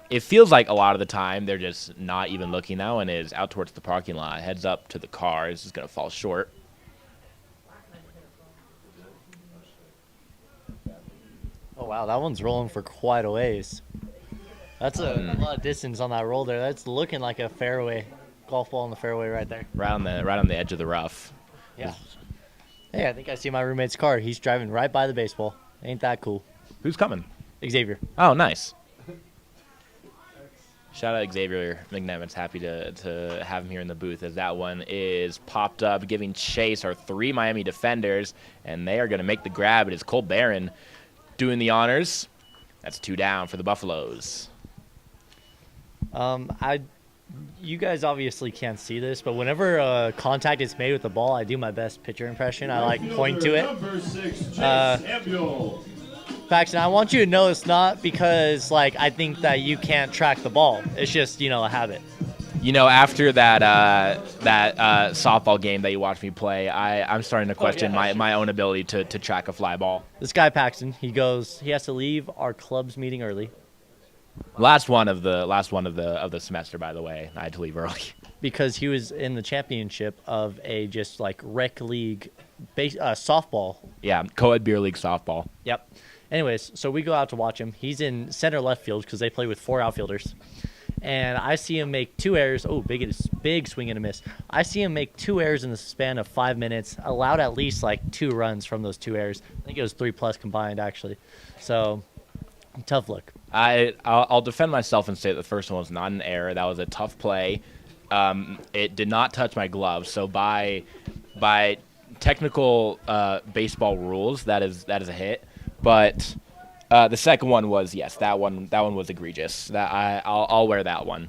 it feels like a lot of the time they're just not even looking now and is out towards the parking lot, heads up to the car. This is going to fall short. Oh, wow, that one's rolling for quite a ways. That's a lot of distance on that roll there. That's looking like a fairway, golf ball in the fairway right there. Right on the edge of the rough. Yeah. Hey, I think I see my roommate's car. He's driving right by the baseball. Ain't that cool? Who's coming? Xavier. Oh, nice. Shout out Xavier McNevin's happy to have him here in the booth, as that one is popped up, giving chase our 3 Miami defenders, and they are going to make the grab. It is Cole Barron doing the honors. That's 2 down for the Buffaloes. You guys obviously can't see this, but whenever contact is made with the ball, I do my best pitcher impression. I like point to it. Paxton, I want you to know it's not because like I think that you can't track the ball. It's just a habit. After that softball game that you watched me play, I'm starting to question my own ability to track a fly ball. This guy Paxton, he has to leave our club's meeting early. Last one of the semester, by the way. I had to leave early because he was in the championship of a just like rec league softball. Yeah, co-ed beer league softball. Yep. Anyways, so we go out to watch him. He's in center left field because they play with 4 outfielders. And I see him make 2 errors. Oh, big swing and a miss. I see him make 2 errors in the span of 5 minutes, allowed at least like 2 runs from those 2 errors. I think it was 3+ combined, actually. So, tough look. I'll defend myself and say that the first one was not an error. That was a tough play. It did not touch my glove. So by technical baseball rules, that is a hit. But the second one was, yes, that one was egregious. I'll wear that one.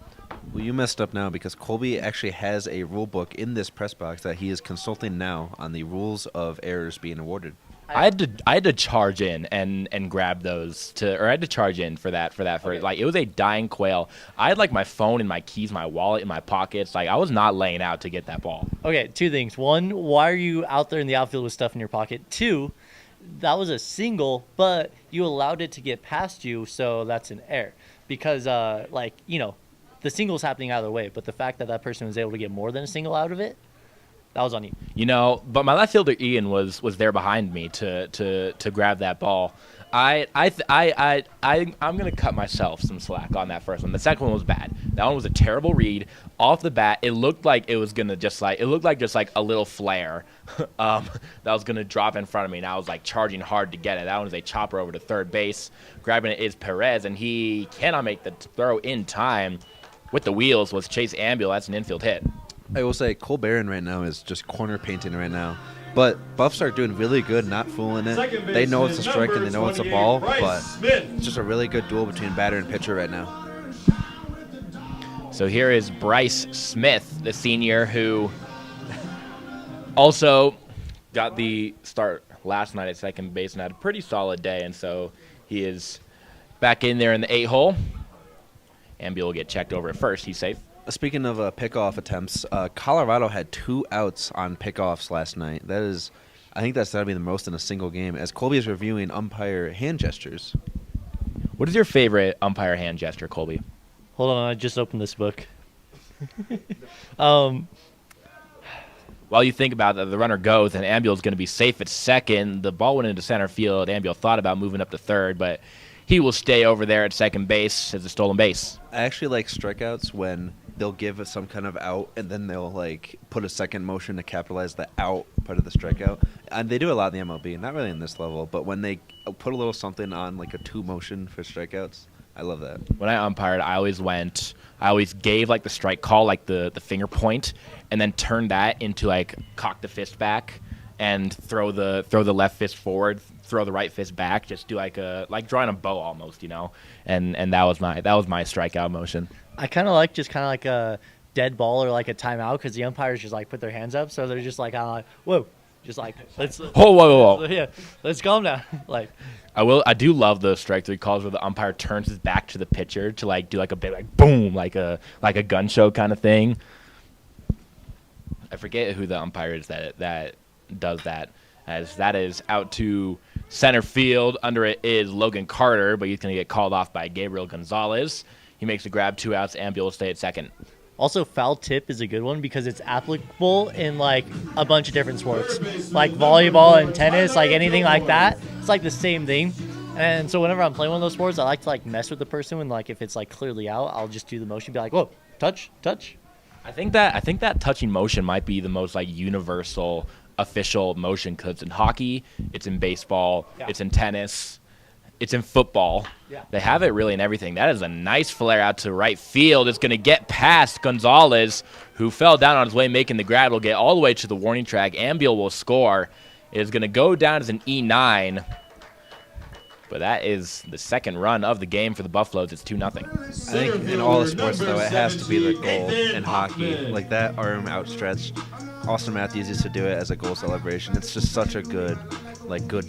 Well, you messed up now because Colby actually has a rule book in this press box that he is consulting now on the rules of errors being awarded. I had to charge in and grab those I had to charge in for that like it was a dying quail. I had like my phone and my keys, my wallet in my pockets. Like I was not laying out to get that ball. Okay, 2 things. 1, why are you out there in the outfield with stuff in your pocket? 2, that was a single, but you allowed it to get past you, so that's an error. Because, the single's happening either way, but the fact that person was able to get more than a single out of it, that was on you. But my left fielder Ian was there behind me to grab that ball. I'm gonna cut myself some slack on that first one. The second one was bad. That one was a terrible read off the bat. It looked like it was gonna just like a little flare that was gonna drop in front of me, and I was like charging hard to get it. That one was a chopper over to third base. Grabbing it is Perez, and he cannot make the throw in time. With the wheels was Chase Ambule. That's an infield hit. I will say Cole Barron right now is just corner painting right now. But Buffs are doing really good, not fooling it. They know it's a strike and they know it's a ball, but it's just a really good duel between batter and pitcher right now. So here is Bryce Smith, the senior, who also got the start last night at second base and had a pretty solid day, and so he is back in there in the 8-hole. Ambule will get checked over at first. He's safe. Speaking of pickoff attempts, Colorado had 2 outs on pickoffs last night. I think that's got to be the most in a single game, as Colby is reviewing umpire hand gestures. What is your favorite umpire hand gesture, Colby? Hold on, I just opened this book. While you think about that, the runner goes, and Ambule is going to be safe at second. The ball went into center field. Ambule thought about moving up to third, but he will stay over there at second base as a stolen base. I actually like strikeouts when they'll give some kind of out, and then they'll put a second motion to capitalize the out part of the strikeout. And they do a lot in the MLB, not really in this level, but when they put a little something on a 2 motion for strikeouts, I love that. When I umpired, I always gave the strike call, the finger point, and then turned that into cock the fist back and throw the left fist forward, throw the right fist back, just do drawing a bow almost, and that was my strikeout motion. I kind of like dead ball or like a timeout because the umpires just like put their hands up, so they're just like, whoa, just like let's whoa. yeah, let's calm down. Like I do love those strike three calls where the umpire turns his back to the pitcher to like do like a big like boom like a gun show kind of thing. I forget who the umpire is that does that, as that is out to center field. Under it is Logan Carter, but he's going to get called off by Gabriel Gonzalez. He makes the grab, 2 outs, and Bill will stay at second. also foul tip is a good one because it's applicable in like a bunch of different sports, like volleyball and tennis, like anything like that. It's like the same thing. And so whenever I'm playing one of those sports, I like to like mess with the person when like if it's like clearly out, I'll just do the motion, be like, whoa, touch. I think that touching motion might be the most like universal official motion, because it's in hockey, it's in baseball, it's in tennis, it's in football. They have it really in everything. That is a nice flare out to right field. It's going to get past Gonzalez, who fell down on his way making the grab. It'll get all the way to the warning track. Ambiel will score. It is going to go down as an E9. But that is the second run of the game for the Buffaloes. It's 2-0. I think in all the sports, though, it has to be the goal in hockey. Like that arm outstretched. Austin Matthews used to do it as a goal celebration. It's just such a good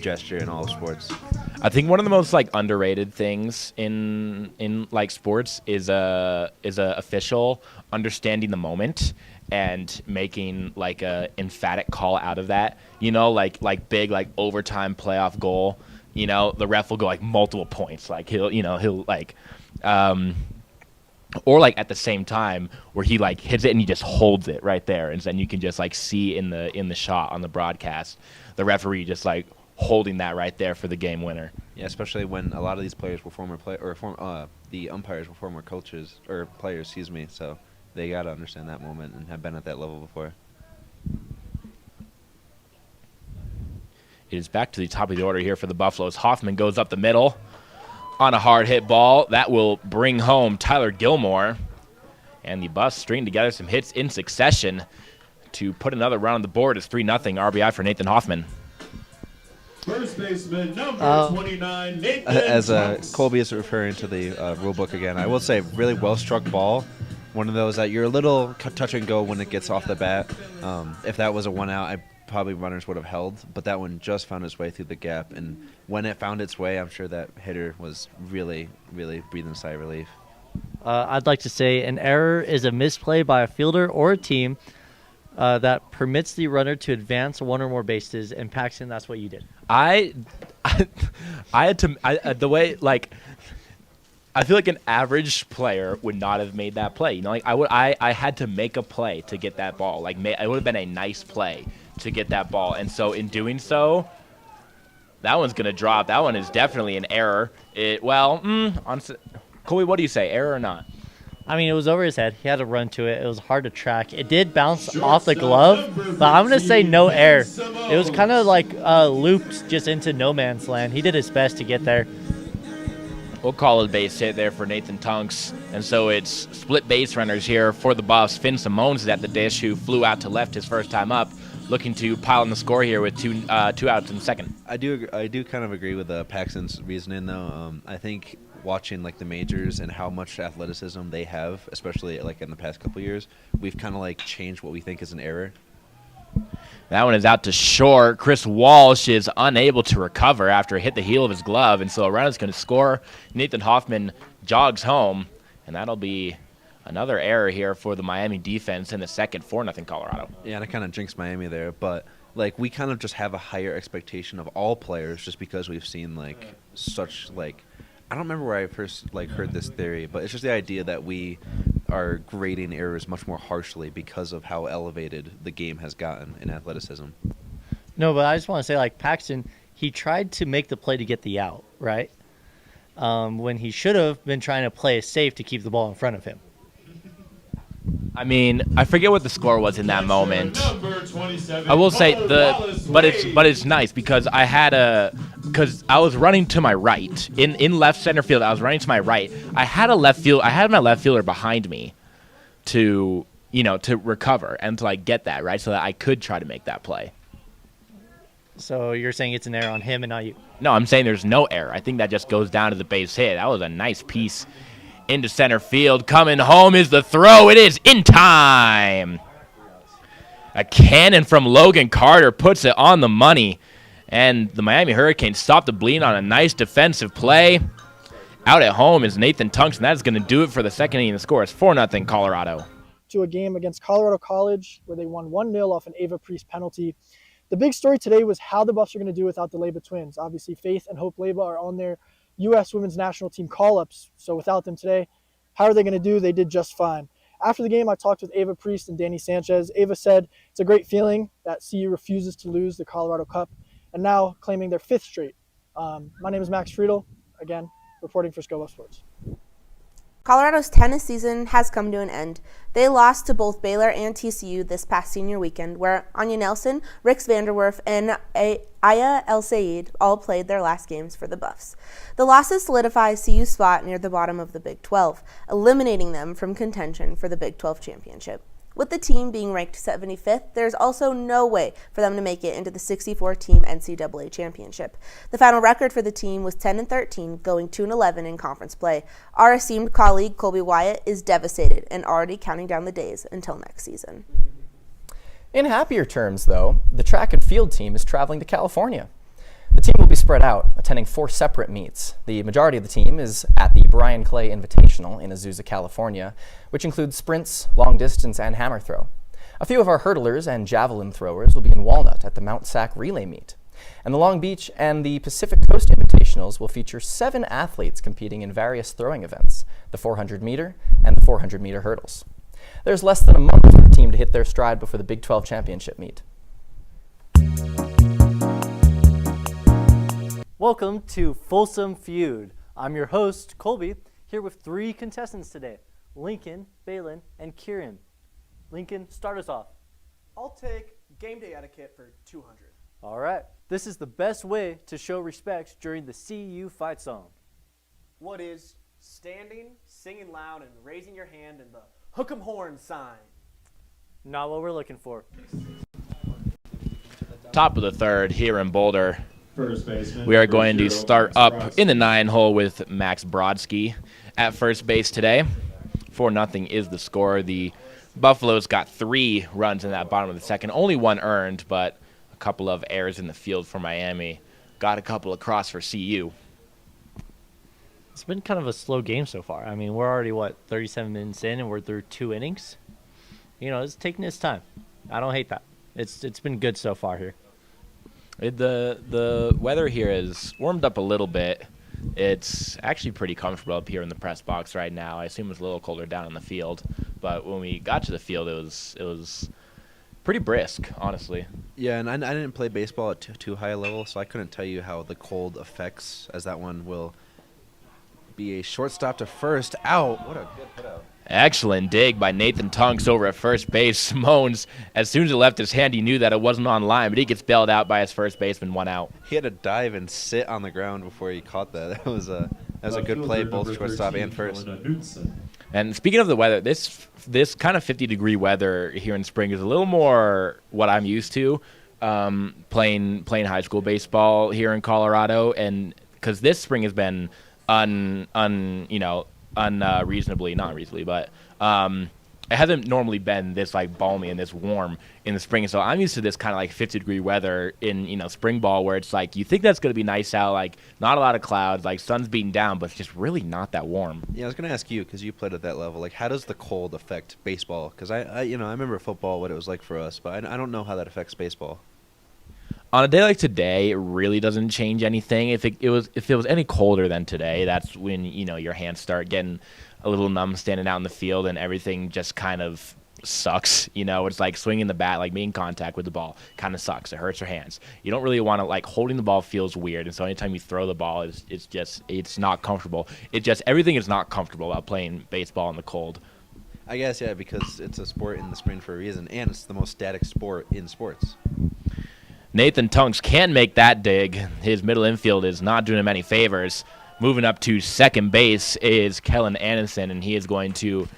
gesture in all sports. I think one of the most like underrated things in like sports is a official understanding the moment and making like a emphatic call out of that. You know, like big like overtime playoff goal. You know, the ref will go like multiple points. Like he'll like, or like at the same time where he like hits it and he just holds it right there, and then you can just like see in the shot on the broadcast the referee just like holding that right there for the game winner. Yeah, especially when a lot of these players were the umpires were former coaches or players, excuse me. So they got to understand that moment and have been at that level before. It is back to the top of the order here for the Buffaloes. Hoffman goes up the middle on a hard hit ball. That will bring home Tyler Gilmore. And the Buffs string together some hits in succession to put another run on the board. It's 3-0 RBI for Nathan Hoffman. First baseman, number 29, Nathan As Colby is referring to the rule book again, I will say really well-struck ball. One of those that you're a little touch and go when it gets off the bat. If that was a one out, probably runners would have held, but that one just found its way through the gap, and when it found its way, I'm sure that hitter was really, really breathing a sigh of relief. I'd like to say an error is a misplay by a fielder or a team that permits the runner to advance one or more bases, and Paxton, that's what you did. I had to the way like I feel like an average player would not have made that play. You know, like I had to make a play to get that ball. Like it would have been a nice play to get that ball, and so in doing so, that one's gonna drop. That one is definitely an error. Colby, what do you say, error or not? I mean, it was over his head. He had to run to it. It was hard to track. It did bounce off the glove, but I'm going to say no error. It was kind of like looped just into no man's land. He did his best to get there. We'll call it a base hit there for Nathan Tunks. And so it's split base runners here for the Buffs. Finn Simones is at the dish, who flew out to left his first time up, looking to pile on the score here with two outs in the second. I do kind of agree with Paxton's reasoning, though. I think watching like the majors and how much athleticism they have, especially like in the past couple years, we've kind of like changed what we think is an error. That one is out to short. Chris Walsh is unable to recover after it hit the heel of his glove, and so a runner's going to score. Nathan Hoffman jogs home, and that'll be another error here for the Miami defense in the second, 4-0 Colorado. Yeah, and I kind of jinxed Miami there, but like we kind of just have a higher expectation of all players just because we've seen like such like, I don't remember where I first like heard this theory, but it's just the idea that we are grading errors much more harshly because of how elevated the game has gotten in athleticism. No, but I just want to say, like, Paxton, he tried to make the play to get the out, right? When he should have been trying to play it safe to keep the ball in front of him. I mean, I forget what the score was in that moment. I will say but it's nice because I was running to my right in left center field. I was running to my right. I had my left fielder behind me to recover and to like get that right so that I could try to make that play. So you're saying it's an error on him and not you? No, I'm saying there's no error. I think that just goes down to the base hit. That was a nice piece into center field. Coming home is the throw. It is in time. A cannon from Logan Carter puts it on the money. And the Miami Hurricanes stop the bleed on a nice defensive play. Out at home is Nathan Tunks, and that is going to do it for the second inning. The score is 4-0 Colorado. To a game against Colorado College where they won 1-0 off an Ava Priest penalty. The big story today was how the Buffs are going to do without the Leyba twins. Obviously, Faith and Hope Leyba are on their U.S. women's national team call-ups, so without them today, how are they going to do? They did just fine. After the game, I talked with Ava Priest and Danny Sanchez. Ava said it's a great feeling that CU refuses to lose the Colorado Cup and now claiming their 5th straight. My name is Max Friedel, again, reporting for Scobo Sports. Colorado's tennis season has come to an end. They lost to both Baylor and TCU this past senior weekend, where Anya Nelson, Rix Vanderwerf, and Aya El Sayed all played their last games for the Buffs. The losses solidify CU's spot near the bottom of the Big 12, eliminating them from contention for the Big 12 championship. With the team being ranked 75th, there's also no way for them to make it into the 64-team NCAA championship. The final record for the team was 10-13, going 2-11 in conference play. Our esteemed colleague Colby Wyatt is devastated and already counting down the days until next season. In happier terms, though, the track and field team is traveling to California. The team will be spread out, attending 4 separate meets. The majority of the team is at the Brian Clay Invitational in Azusa, California, which includes sprints, long distance, and hammer throw. A few of our hurdlers and javelin throwers will be in Walnut at the Mount Sac Relay Meet. And the Long Beach and the Pacific Coast Invitationals will feature 7 athletes competing in various throwing events, the 400-meter and the 400-meter hurdles. There's less than a month for the team to hit their stride before the Big 12 championship meet. Welcome to Folsom Feud. I'm your host, Colby, here with 3 contestants today, Lincoln, Balin, and Kieran. Lincoln, start us off. I'll take game day etiquette for 200. All right. This is the best way to show respect during the CU fight song. What is standing, singing loud, and raising your hand in the hook 'em horn sign? Not what we're looking for. Top of the third here in Boulder. First baseman. We are going to start up in the 9-hole with Max Brodsky at first base today. 4-0 is the score. The Buffaloes got 3 runs in that bottom of the second. Only 1 earned, but a couple of errors in the field for Miami. Got a couple across for CU. It's been kind of a slow game so far. I mean, we're already, 37 minutes in, and we're through 2 innings? You know, it's taking its time. I don't hate that. It's been good so far here. The weather here has warmed up a little bit. It's actually pretty comfortable up here in the press box right now. I assume it's a little colder down in the field, but when we got to the field, it was pretty brisk, honestly. Yeah, and I didn't play baseball at too high a level, so I couldn't tell you how the cold affects, as that one will be a shortstop to first out. What a good put out. Excellent dig by Nathan Tunks over at first base. Simone's, as soon as it left his hand, he knew that it wasn't on line, but he gets bailed out by his first baseman, 1 out. He had to dive and sit on the ground before he caught that. That was a good play, both shortstop and first. And speaking of the weather, this kind of 50-degree weather here in spring is a little more what I'm used to, playing high school baseball here in Colorado, and because this spring has been unreasonably, not reasonably, but it hasn't normally been this balmy and this warm in the spring. So I'm used to this kind of 50-degree weather in spring ball, where it's you think that's going to be nice out, not a lot of clouds, sun's beating down, but it's just really not that warm. Yeah, I was going to ask you, because you played at that level, how does the cold affect baseball? Because I remember football, what it was like for us, but I don't know how that affects baseball. On a day like today, it really doesn't change anything. If it was any colder than today, that's when your hands start getting a little numb standing out in the field, and everything just kind of sucks. It's like swinging the bat, making contact with the ball, kind of sucks. It hurts your hands. You don't really want to holding the ball feels weird, and so anytime you throw the ball, it's not comfortable. Everything is not comfortable about playing baseball in the cold. I guess, yeah, because it's a sport in the spring for a reason, and it's the most static sport in sports. Nathan Tunks can make that dig. His middle infield is not doing him any favors. Moving up to second base is Kellen Anderson, and he is going to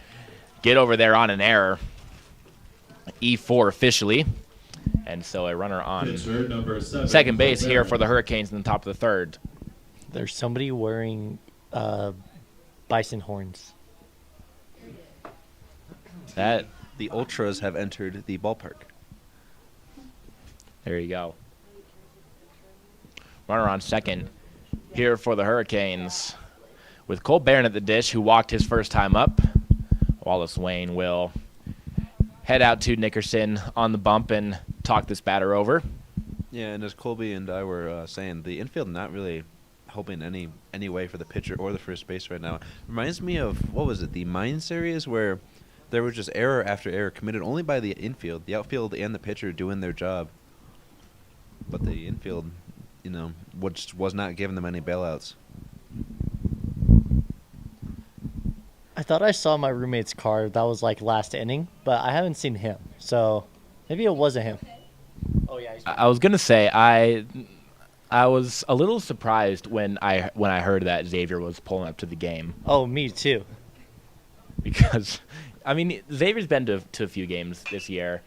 get over there on an error. E4 officially. And so a runner on second base here for the Hurricanes in the top of the third. There's somebody wearing bison horns The Ultras have entered the ballpark. There you go. Runner on second here for the Hurricanes with Cole Barron at the dish, who walked his first time up. Wallace Wayne will head out to Nickerson on the bump and talk this batter over. Yeah, and as Colby and I were saying, the infield not really helping any way for the pitcher or the first base right now. Reminds me of, what was it, the Mine series where there was just error after error committed only by the infield, the outfield and the pitcher doing their job. But the infield, which was not giving them any bailouts. I thought I saw my roommate's car that was like last inning, but I haven't seen him. So maybe it wasn't him. Oh yeah. I was gonna say I was a little surprised when I heard that Xavier was pulling up to the game. Oh, me too. Because Xavier's been to a few games this year,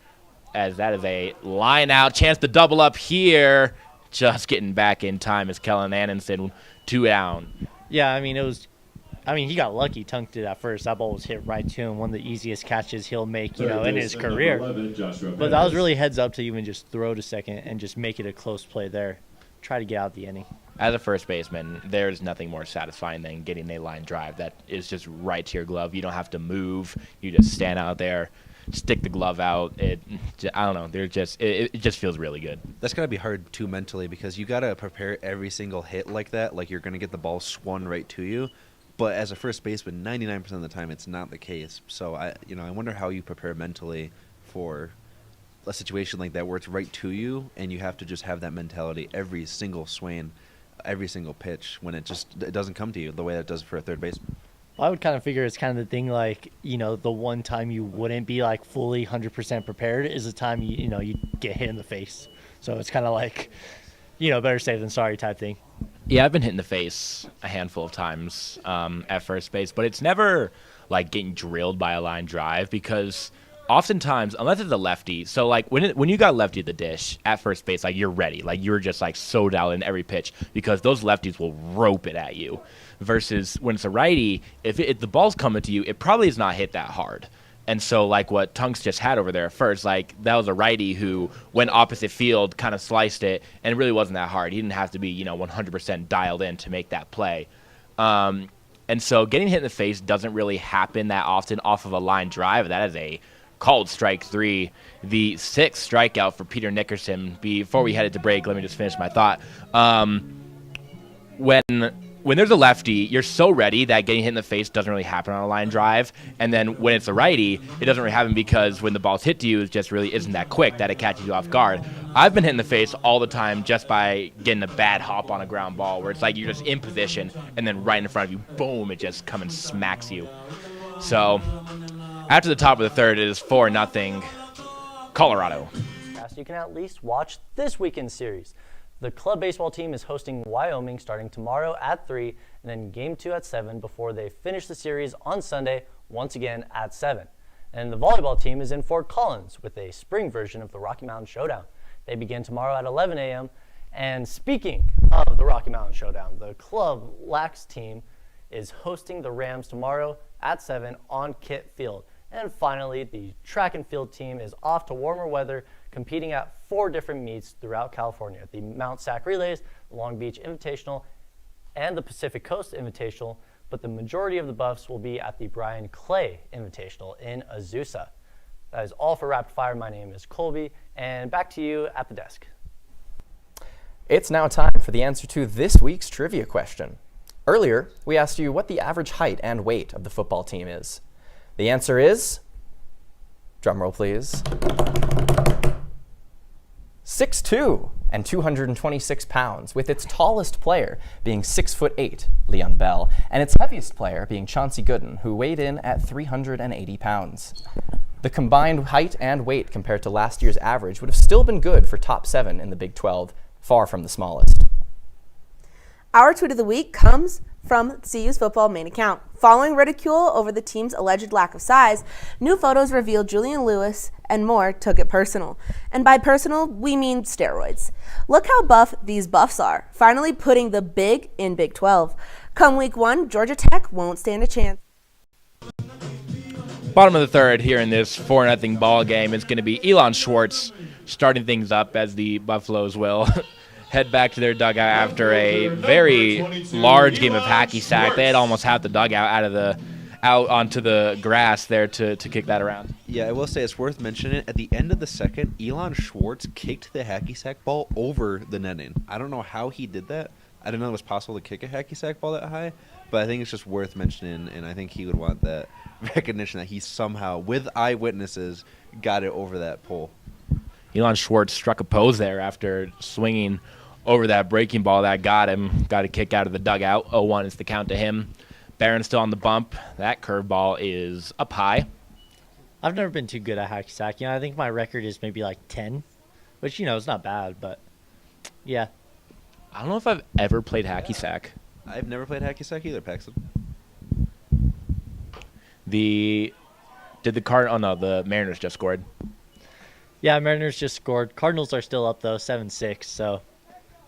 as that is a line out chance to double up here. Just getting back in time as Kellen Annenson 2 down. Yeah, he got lucky, tunked it at first. That ball was hit right to him. One of the easiest catches he'll make, in his career. 11, but that was really heads up to even just throw to second and just make it a close play there. Try to get out the inning. As a first baseman, there's nothing more satisfying than getting a line drive that is just right to your glove. You don't have to move. You just stand out there, stick the glove out. I don't know. It just feels really good. That's got to be hard, too, mentally, because you got to prepare every single hit like that, like you're going to get the ball swung right to you. But as a first baseman, 99% of the time, it's not the case. So, I wonder how you prepare mentally for a situation like that where it's right to you and you have to just have that mentality every single swing, every single pitch when it doesn't come to you the way that it does for a third baseman. Well, I would kind of figure it's kind of the thing like, the one time you wouldn't be like fully 100% prepared is the time you get hit in the face. So it's kind of like, better safe than sorry type thing. Yeah, I've been hit in the face a handful of times at first base, but it's never like getting drilled by a line drive because oftentimes, unless it's a lefty, so like when you got lefty at the dish at first base, like you're ready, like you're just like so dialed in every pitch because those lefties will rope it at you. Versus when it's a righty, if the ball's coming to you, it probably is not hit that hard. And so like what Tunks just had over there at first, like that was a righty who went opposite field, kind of sliced it, and it really wasn't that hard. He didn't have to be 100% dialed in to make that play. And so getting hit in the face doesn't really happen that often off of a line drive. That is a called strike 3, the 6th strikeout for Peter Nickerson. Before we headed to break, let me just finish my thought. When there's a lefty, you're so ready that getting hit in the face doesn't really happen on a line drive. And then when it's a righty, it doesn't really happen because when the ball's hit to you, it just really isn't that quick that it catches you off guard. I've been hit in the face all the time just by getting a bad hop on a ground ball where it's like you're just in position and then right in front of you, boom, it just comes and smacks you. So after the top of the third, it is 4-0 Colorado. So you can at least watch this weekend's series. The club baseball team is hosting Wyoming starting tomorrow at 3 and then game 2 at 7 before they finish the series on Sunday once again at 7. And the volleyball team is in Fort Collins with a spring version of the Rocky Mountain Showdown. They begin tomorrow at 11 a.m. And speaking of the Rocky Mountain Showdown, the club Lax team is hosting the Rams tomorrow at 7 on Kit Field. And finally, the track and field team is off to warmer weather, competing at 4 different meets throughout California: the Mount Sac Relays, the Long Beach Invitational, and the Pacific Coast Invitational. But the majority of the buffs will be at the Brian Clay Invitational in Azusa. That is all for Rapid Fire. My name is Colby, and back to you at the desk. It's now time for the answer to this week's trivia question. Earlier, we asked you what the average height and weight of the football team is. The answer is, drumroll please, 6'2" and 226 pounds, with its tallest player being 6'8", Leon Bell, and its heaviest player being Chauncey Gooden, who weighed in at 380 pounds. The combined height and weight compared to last year's average would have still been good for top 7 in the Big 12, far from the smallest. Our tweet of the week comes from CU's football main account. Following ridicule over the team's alleged lack of size, new photos revealed Julian Lewis and more took it personal. And by personal, we mean steroids. Look how buff these buffs are, finally putting the big in Big 12. Come week 1, Georgia Tech won't stand a chance. Bottom of the third here in this 4-0 ball game. It's going to be Elon Schwartz starting things up as the Buffaloes will head back to their dugout after a very large game of hacky sack. They had almost half the dugout out onto the grass there to kick that around. Yeah, I will say it's worth mentioning. At the end of the second, Elon Schwartz kicked the hacky sack ball over the netting. I don't know how he did that. I didn't know it was possible to kick a hacky sack ball that high, but I think it's just worth mentioning, and I think he would want that recognition that he somehow, with eyewitnesses, got it over that pole. Elon Schwartz struck a pose there after swinging over that breaking ball that got him. Got a kick out of the dugout. 0-1 is the count to him. Barron's still on the bump. That curveball is up high. I've never been too good at hacky sack. I think my record is maybe like 10, which, is not bad, but yeah. I don't know if I've ever played hacky sack. I've never played hacky sack either, Paxton. The Mariners just scored. Yeah, Mariners just scored. Cardinals are still up, though, 7-6, so,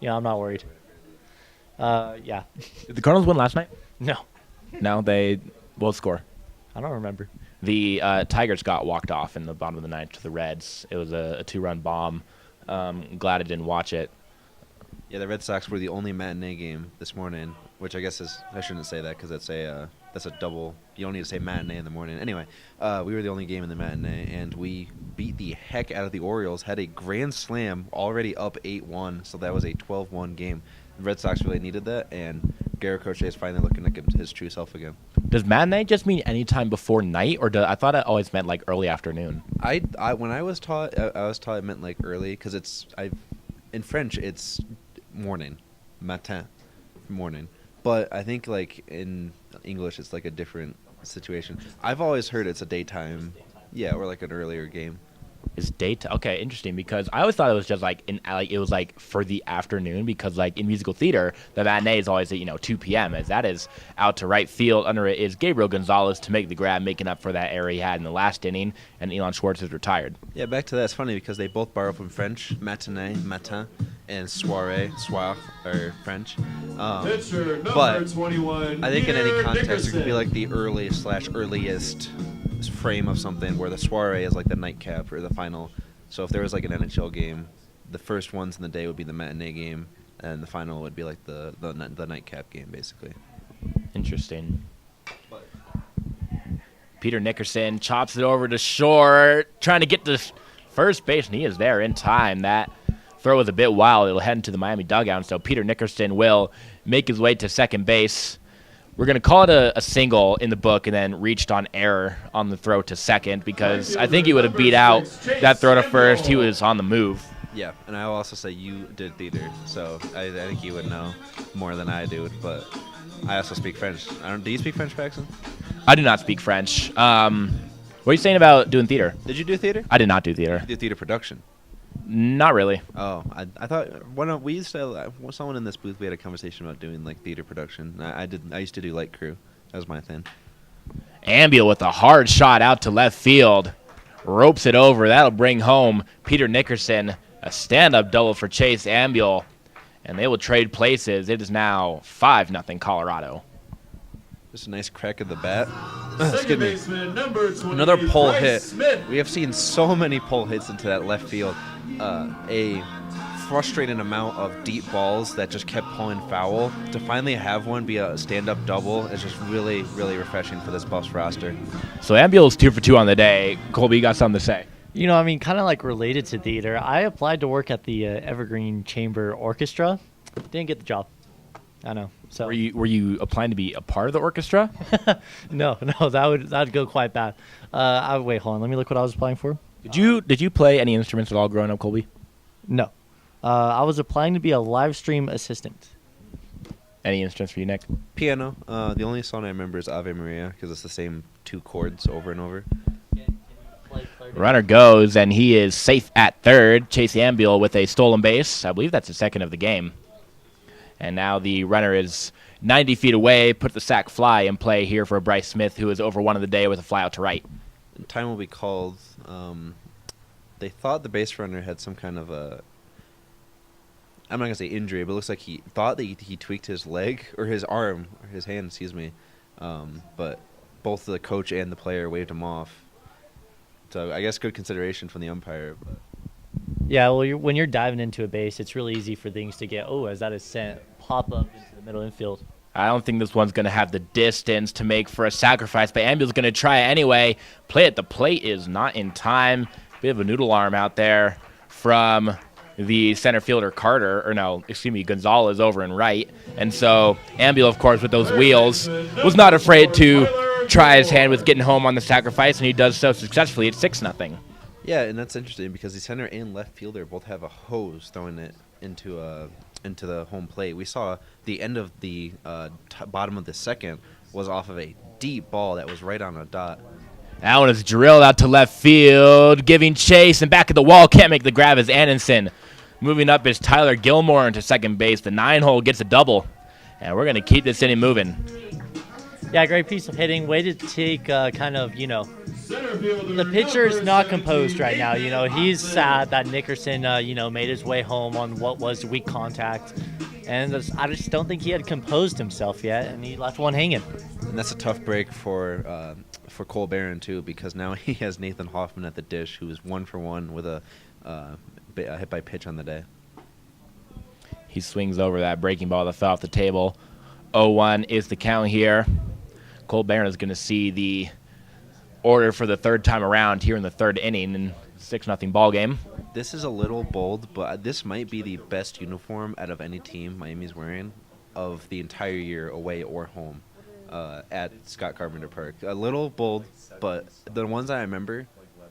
I'm not worried. Yeah. Did the Cardinals win last night? No. No, they will score. I don't remember. The Tigers got walked off in the bottom of the ninth to the Reds. It was a 2-run bomb. Glad I didn't watch it. Yeah, the Red Sox were the only matinee game this morning, which I guess I shouldn't say that because that's a double. You don't need to say matinee in the morning. Anyway, we were the only game in the matinee, and we beat the heck out of the Orioles, had a grand slam, already up 8-1, so that was a 12-1 game. The Red Sox really needed that, and Garrett Crochet is finally looking like his true self again. Does matinee just mean any time before night, or I thought it always meant like early afternoon? When I was taught, it meant like early because in French it's morning, matin, morning. But I think like in English it's like a different situation. I've always heard it's a daytime, yeah, or like an earlier game. Is daytime? Okay, interesting, because I always thought it was just it was like for the afternoon, because like in musical theater the matinee is always at 2 p.m. as that is out to right field. Under it is Gabriel Gonzalez to make the grab, making up for that error he had in the last inning, and Elon Schwartz is retired. Yeah, back to that. It's funny because they both borrow from French. Matinee, matin, and soirée, soir, are French. But 21, I think in any context Nickerson. it could be like the earliest frame of something, where the soiree is like the nightcap or the final. So if there was like an NHL game, the first ones in the day would be the matinee game, and the final would be like the nightcap game, basically. Interesting. Peter Nickerson chops it over to short, trying to get to first base, and he is there in time. That throw was a bit wild. It'll head into the Miami dugout, so Peter Nickerson will make his way to second base. We're going to call it a single in the book, and then reached on error on the throw to second, because I think he would have beat out that throw to first. He was on the move. Yeah, and I will also say you did theater, so I think you would know more than I do, but I also speak French. Do you speak French, Paxton? I do not speak French. What are you saying about doing theater? Did you do theater? I did not do theater. You did theater production. Not really. Oh, I thought we used to someone in this booth, we had a conversation about doing like theater production. I used to do light crew. That was my thing. Ambiel with a hard shot out to left field, ropes it over. That'll bring home Peter Nickerson. A stand-up double for Chase Ambiel, and they will trade places. It is now 5-0 Colorado. Just a nice crack of the bat. Second baseman, number 20, Another pull Bryce hit. Smith. We have seen so many pull hits into that left field. A frustrating amount of deep balls that just kept pulling foul. To finally have one be a stand-up double is just really, really refreshing for this Buffs roster. So Ambiel's 2 for 2 on the day. Colby, you got something to say? Kind of like related to theater, I applied to work at the Evergreen Chamber Orchestra. Didn't get the job. I know. So were you applying to be a part of the orchestra? No, that would go quite bad. Wait, hold on. Let me look what I was applying for. Did you play any instruments at all growing up, Colby? No. I was applying to be a live stream assistant. Any instruments for you, Nick? Piano. The only song I remember is Ave Maria because it's the same 2 chords over and over. Runner goes, and he is safe at third. Chase Ambiel with a stolen base. I believe that's the second of the game. And now the runner is 90 feet away. Put the sac fly in play here for Bryce Smith, who is over 1 of the day with a fly out to right. Time will be called. They thought the base runner had some kind of a, I'm not going to say injury, but it looks like he thought that he tweaked his leg, or his arm, or his hand, excuse me. But both the coach and the player waved him off. So I guess good consideration from the umpire. But. Yeah, well, when you're diving into a base, it's really easy for things to get, as that is sent, pop up into the middle infield. I don't think this one's going to have the distance to make for a sacrifice, but Ambul's going to try it anyway. Play at the plate is not in time. Bit of a noodle arm out there from the center fielder Gonzalez over and right. And so Ambul, of course, with those wheels, was not afraid to try his hand with getting home on the sacrifice, and he does so successfully. It's 6-0. Yeah, and that's interesting because the center and left fielder both have a hose throwing it into the home plate. We saw the end of the bottom of the second was off of a deep ball that was right on a dot. That one is drilled out to left field, giving chase, and back at the wall. Can't make the grab as Anderson. Moving up is Tyler Gilmore into second base. The 9-hole gets a double, and we're going to keep this inning moving. Yeah, great piece of hitting. Way to take the pitcher is not composed right now. He's sad that Nickerson, made his way home on what was weak contact. And I just don't think he had composed himself yet, and he left one hanging. And that's a tough break for Cole Barron, too, because now he has Nathan Hoffman at the dish, who is 1-for-1 with a hit by pitch on the day. He swings over that breaking ball that fell off the table. 0-1 is the count here. Cole Barron is going to see the order for the third time around here in the third inning in 6-0 ball game. This is a little bold, but this might be the best uniform out of any team Miami's wearing of the entire year, away or home, at Scott Carpenter Park. A little bold, but the ones I remember,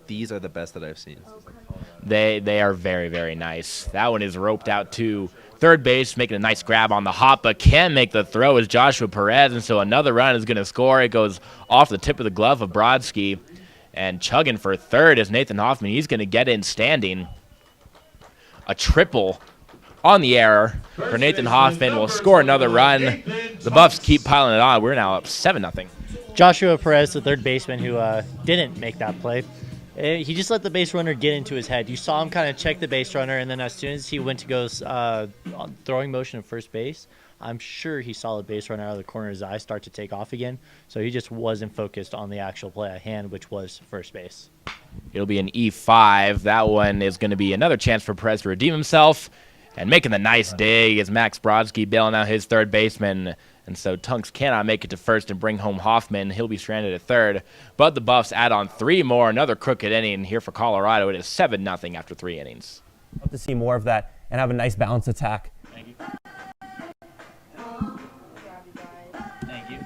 these are the best that I've seen. They are very, very nice. That one is roped out to third base, making a nice grab on the hop, but can't make the throw is Joshua Perez, and so another run is going to score. It goes off the tip of the glove of Brodsky, and chugging for third is Nathan Hoffman. He's going to get in standing. A triple on the error for Nathan Hoffman. Will score another run. The Buffs keep piling it on. We're now up 7-0. Joshua Perez, the third baseman who didn't make that play, he just let the base runner get into his head. You saw him kind of check the base runner, and then as soon as he went to go throwing motion at first base, I'm sure he saw the base runner out of the corner of his eye start to take off again. So he just wasn't focused on the actual play at hand, which was first base. It'll be an E5. That one is going to be another chance for Perez to redeem himself. And making the nice dig is Max Brodsky bailing out his third baseman. And so Tunks cannot make it to first and bring home Hoffman. He'll be stranded at third. But the Buffs add on 3 more. Another crooked inning here for Colorado. It is 7-0 after 3 innings. Love to see more of that and have a nice balanced attack. Thank you. Thank you.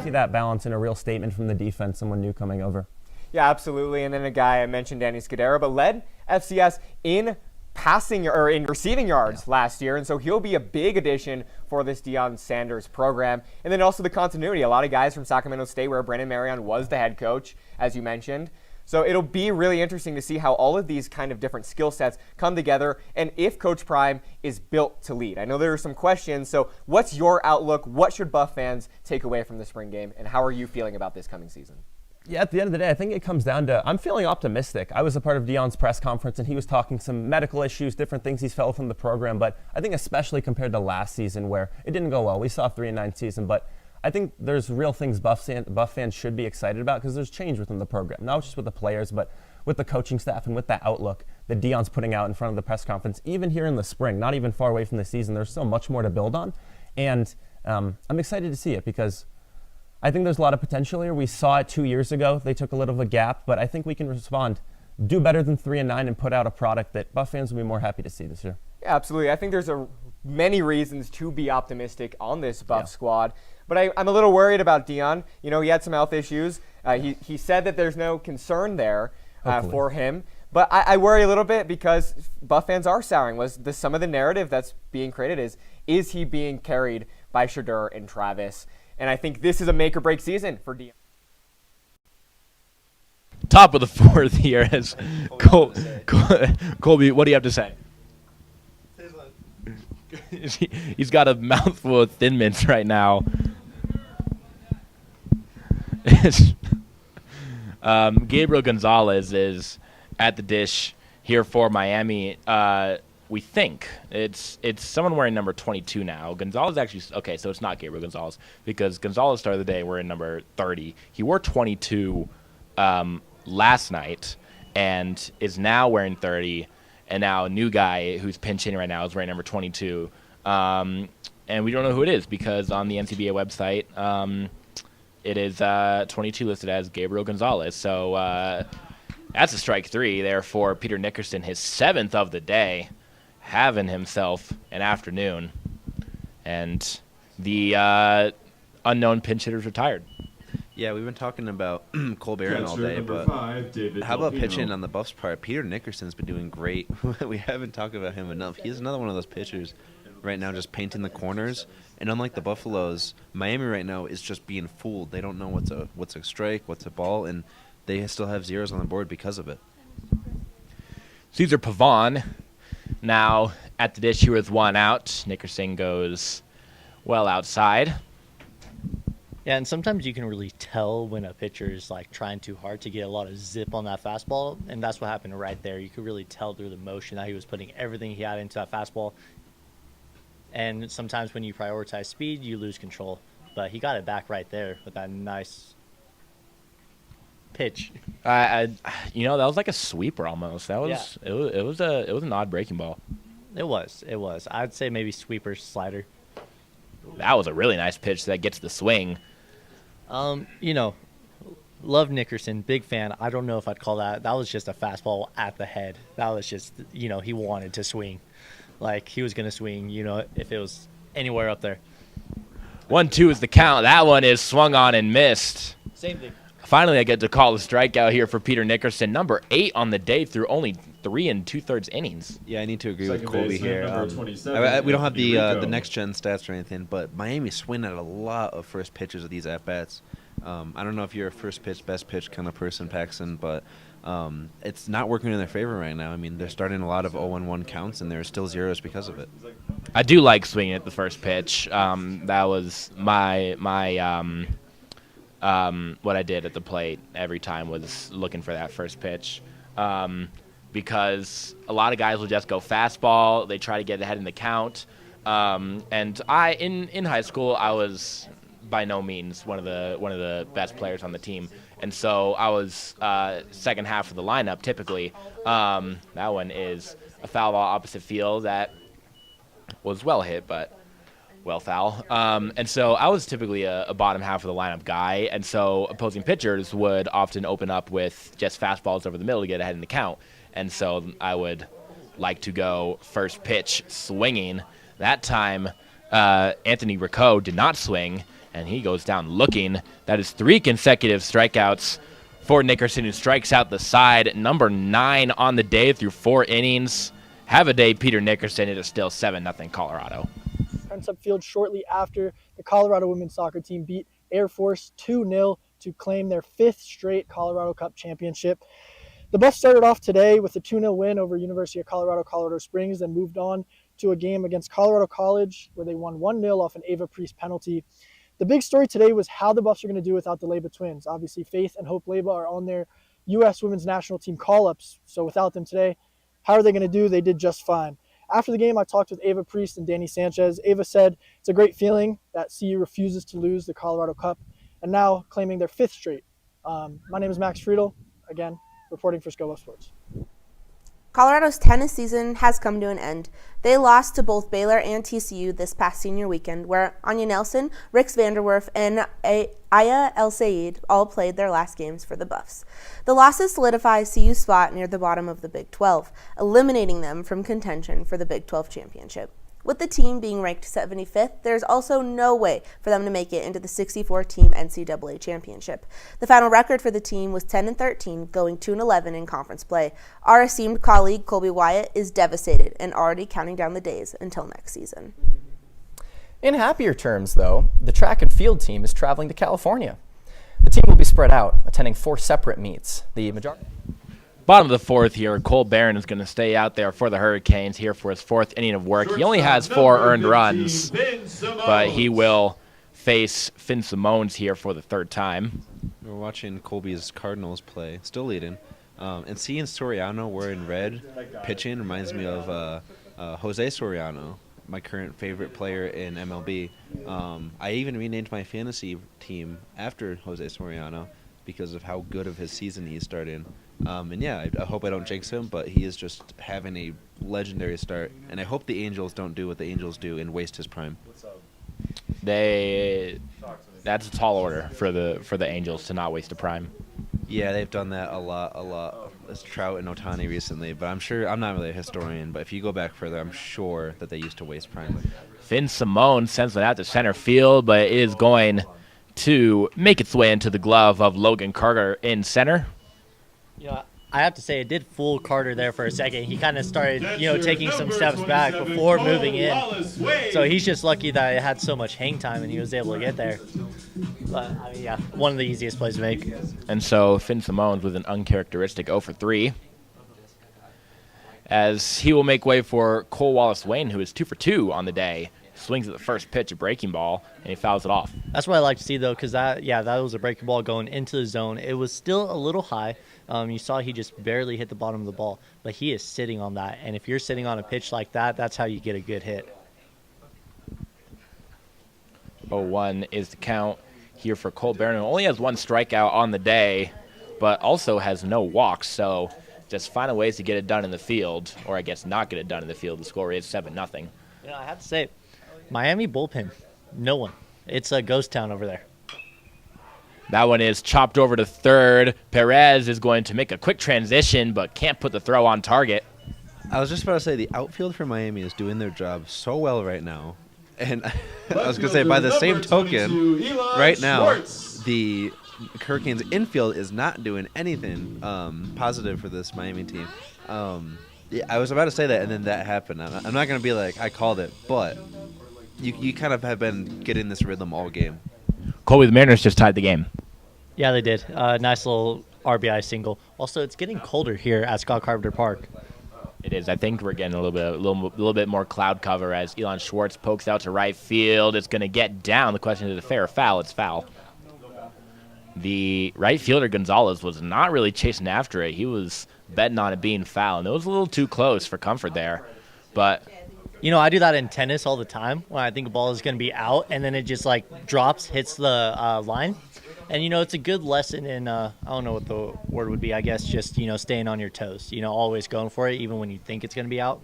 See that balance and a real statement from the defense, someone new coming over. Yeah, absolutely. And then a guy I mentioned, Danny Scudero, but led FCS in passing or in receiving yards last year, and so he'll be a big addition for this Deion Sanders program. And then also the continuity. A lot of guys from Sacramento State, where Brandon Marion was the head coach, as you mentioned. So it'll be really interesting to see how all of these kind of different skill sets come together and if Coach Prime is built to lead. I know there are some questions, so what's your outlook? What should Buff fans take away from the spring game, and how are you feeling about this coming season? Yeah, at the end of the day, I think it comes down to I'm feeling optimistic. I was a part of Deion's press conference, and he was talking some medical issues, different things he's felt from the program, but I think especially compared to last season where it didn't go well. We saw a 3-9 season, but I think there's real things Buff fans should be excited about because there's change within the program, not just with the players, but with the coaching staff and with that outlook that Deion's putting out in front of the press conference. Even here in the spring, not even far away from the season, there's still much more to build on, and I'm excited to see it because I think there's a lot of potential here. We saw it 2 years ago. They took a little of a gap, but I think we can respond, do better than 3-9, and put out a product that Buff fans will be more happy to see this year. Yeah, absolutely. I think there's many reasons to be optimistic on this Buff squad. But I'm a little worried about Deion. You know, he had some health issues. He said that there's no concern there for him. But I worry a little bit because Buff fans are souring. Some of the narrative that's being created is he being carried by Shedeur and Travis? And I think this is a make-or-break season for Deion. Top of the fourth here is Colby, what do you have to say? He's got a mouthful of Thin Mints right now. Gabriel Gonzalez is at the dish here for Miami. We think it's someone wearing number 22 now. Gonzalez actually, okay, so it's not Gabriel Gonzalez, because Gonzalez started the day wearing number 30. He wore 22 last night and is now wearing 30. And now a new guy who's pinch hitting right now is wearing number 22. And we don't know who it is, because on the NCBA website, it is 22 listed as Gabriel Gonzalez. So that's a strike three there for Peter Nickerson, his 7th of the day, having himself an afternoon. And the unknown pinch hitter's retired. Yeah, we've been talking about Cole Barron all day, but how about pitching on the Buffs' part? Peter Nickerson's been doing great. We haven't talked about him enough. He's another one of those pitchers right now just painting the corners. And unlike the Buffaloes, Miami right now is just being fooled. They don't know what's a strike, what's a ball, and they still have zeros on the board because of it. Cesar Pavon now at the dish here with one out. Nickerson goes well outside. Yeah, and sometimes you can really tell when a pitcher is like trying too hard to get a lot of zip on that fastball, and that's what happened right there. You could really tell through the motion that he was putting everything he had into that fastball. And sometimes when you prioritize speed, you lose control. But he got it back right there with that nice pitch. That was like a sweeper almost. That was it was an odd breaking ball. It was. I'd say maybe sweeper slider. That was a really nice pitch that gets the swing. Love Nickerson, big fan. I don't know if I'd call that. That was just a fastball at the head. That was just, he wanted to swing. Like, he was going to swing, if it was anywhere up there. 1-2 is the count. That one is swung on and missed. Same thing. Finally, I get to call a strikeout here for Peter Nickerson, number 8 on the day through only 3 2/3 innings. Yeah, I need to agree with Colby here. We don't have the next-gen stats or anything, but Miami swing at a lot of first pitches of these at-bats. I don't know if you're a first pitch, best pitch kind of person, Paxton, but it's not working in their favor right now. I mean, they're starting a lot of 0-1 counts, and there are still zeros because of it. I do like swinging at the first pitch. That was my what I did at the plate every time was looking for that first pitch. Because a lot of guys will just go fastball. They try to get ahead in the count. And I, in high school, I was by no means one of the best players on the team. And so I was second half of the lineup typically. That one is a foul ball opposite field that was well hit, but well foul. And so I was typically a bottom half of the lineup guy. And so opposing pitchers would often open up with just fastballs over the middle to get ahead in the count. And so I would like to go first pitch swinging. That time, Anthony Rico did not swing, and he goes down looking. That is 3 consecutive strikeouts for Nickerson, who strikes out the side. Number 9 on the day through 4 innings. Have a day, Peter Nickerson. It is still 7-0 Colorado. Princeton Field shortly after the Colorado women's soccer team beat Air Force 2-0 to claim their 5th straight Colorado Cup championship. The Buffs started off today with a 2-0 win over University of Colorado Springs, and moved on to a game against Colorado College where they won 1-0 off an Ava Priest penalty. The big story today was how the Buffs are going to do without the Leyba twins. Obviously, Faith and Hope Leyba are on their U.S. women's national team call-ups, so without them today, how are they going to do? They did just fine. After the game, I talked with Ava Priest and Danny Sanchez. Ava said it's a great feeling that CU refuses to lose the Colorado Cup, and now claiming their 5th straight. My name is Max Friedel, again, reporting for Scobo Sports. Colorado's tennis season has come to an end. They lost to both Baylor and TCU this past senior weekend, where Anya Nelson, Rix Vanderwerf, and Aya El Sayed all played their last games for the Buffs. The losses solidify CU's spot near the bottom of the Big 12, eliminating them from contention for the Big 12 championship. With the team being ranked 75th, there's also no way for them to make it into the 64-team NCAA championship. The final record for the team was 10-13, going 2-11 in conference play. Our esteemed colleague Colby Wyatt is devastated and already counting down the days until next season. In happier terms, though, the track and field team is traveling to California. The team will be spread out, attending 4 separate meets. The majority. Bottom of the 4th here, Cole Barron is going to stay out there for the Hurricanes here for his 4th inning of work. He only has 4 earned runs, but he will face Finn Simones here for the 3rd time. We're watching Colby's Cardinals play, still leading. And seeing Soriano wearing red pitching reminds me of Jose Soriano, my current favorite player in MLB. I even renamed my fantasy team after Jose Soriano because of how good of his season he's starting. And yeah, I hope I don't jinx him, but he is just having a legendary start. And I hope the Angels don't do what the Angels do and waste his prime. That's a tall order for the Angels to not waste a prime. Yeah, they've done that a lot. It's Trout and Ohtani recently, but I'm not really a historian, but if you go back further, I'm sure that they used to waste prime. Finn Simone sends it out to center field, but it is going to make its way into the glove of Logan Carter in center. I have to say it did fool Carter there for a second. He kind of started, taking some steps back before moving in. So he's just lucky that it had so much hang time and he was able to get there. But, one of the easiest plays to make. And so Finn Simone's with an uncharacteristic 0 for 3. As he will make way for Cole Wallace-Wayne, who is 2 for 2 on the day. Swings at the first pitch, a breaking ball, and he fouls it off. That's what I like to see, though, because that was a breaking ball going into the zone. It was still a little high. You saw he just barely hit the bottom of the ball, but he is sitting on that. And if you're sitting on a pitch like that, that's how you get a good hit. 0-1 is the count here for Cole Barron, who only has 1 strikeout on the day, but also has no walks. So just finding ways to get it done in the field, or I guess not get it done in the field. The score is 7-0. I have to say, Miami bullpen, no one. It's a ghost town over there. That one is chopped over to third. Perez is going to make a quick transition, but can't put the throw on target. I was just about to say, the outfield for Miami is doing their job so well right now. And I was going to say, by the same token, right now, the Hurricanes infield is not doing anything positive for this Miami team. Yeah, I was about to say that, and then that happened. I'm not going to be like, I called it, but you kind of have been getting this rhythm all game. Colby, the Mariners just tied the game. Yeah, they did. Nice little RBI single. Also, it's getting colder here at Scott Carpenter Park. It is. I think we're getting a little bit more cloud cover as Elon Schwartz pokes out to right field. It's going to get down. The question is, fair or foul? It's foul. The right fielder, Gonzalez, was not really chasing after it. He was betting on it being foul, and it was a little too close for comfort there. But I do that in tennis all the time when I think a ball is going to be out, and then it just, drops, hits the line. And, it's a good lesson in, I don't know what the word would be, I guess, just, staying on your toes. Always going for it, even when you think it's going to be out.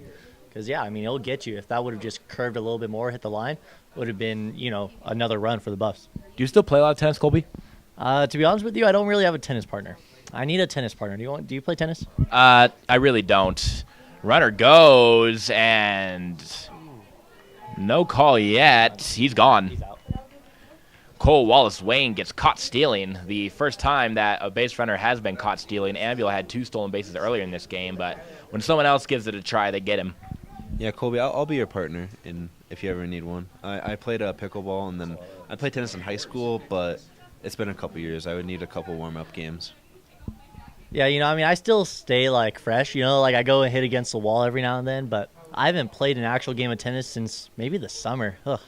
Because, it'll get you. If that would have just curved a little bit more, hit the line, would have been, another run for the Buffs. Do you still play a lot of tennis, Colby? To be honest with you, I don't really have a tennis partner. I need a tennis partner. Do you play tennis? I really don't. Runner goes, and no call yet. He's gone. He's out. Cole Wallace-Wayne gets caught stealing. The first time that a base runner has been caught stealing. Ambula had 2 stolen bases earlier in this game, but when someone else gives it a try, they get him. Yeah, Colby, I'll be your partner if you ever need one. I played pickleball, and then I played tennis in high school, but it's been a couple years. I would need a couple warm-up games. Yeah, I still stay, fresh. I go and hit against the wall every now and then, but I haven't played an actual game of tennis since maybe the summer. Ugh.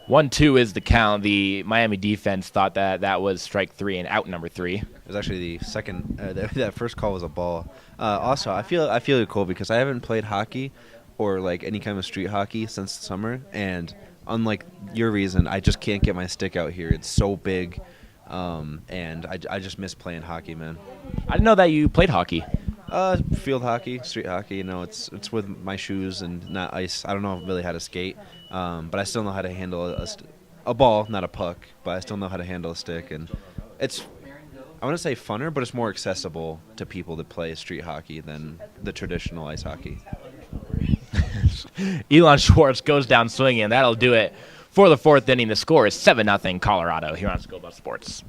1-2 is the count. The Miami defense thought that was strike 3 and out number 3. It was actually the second. That first call was a ball. Also, I feel it cool because I haven't played hockey or any kind of street hockey since the summer, and unlike your reason, I just can't get my stick out here. It's so big, and I just miss playing hockey, man. I didn't know that you played hockey. Field hockey, street hockey. It's with my shoes and not ice. I don't know really how to skate, but I still know how to handle a ball, not a puck. But I still know how to handle a stick, and it's, I want to say funner, but it's more accessible to people that play street hockey than the traditional ice hockey. Elon Schwartz goes down swinging, and that'll do it for the 4th inning. The score is 7-0 Colorado here on School Bus Sports.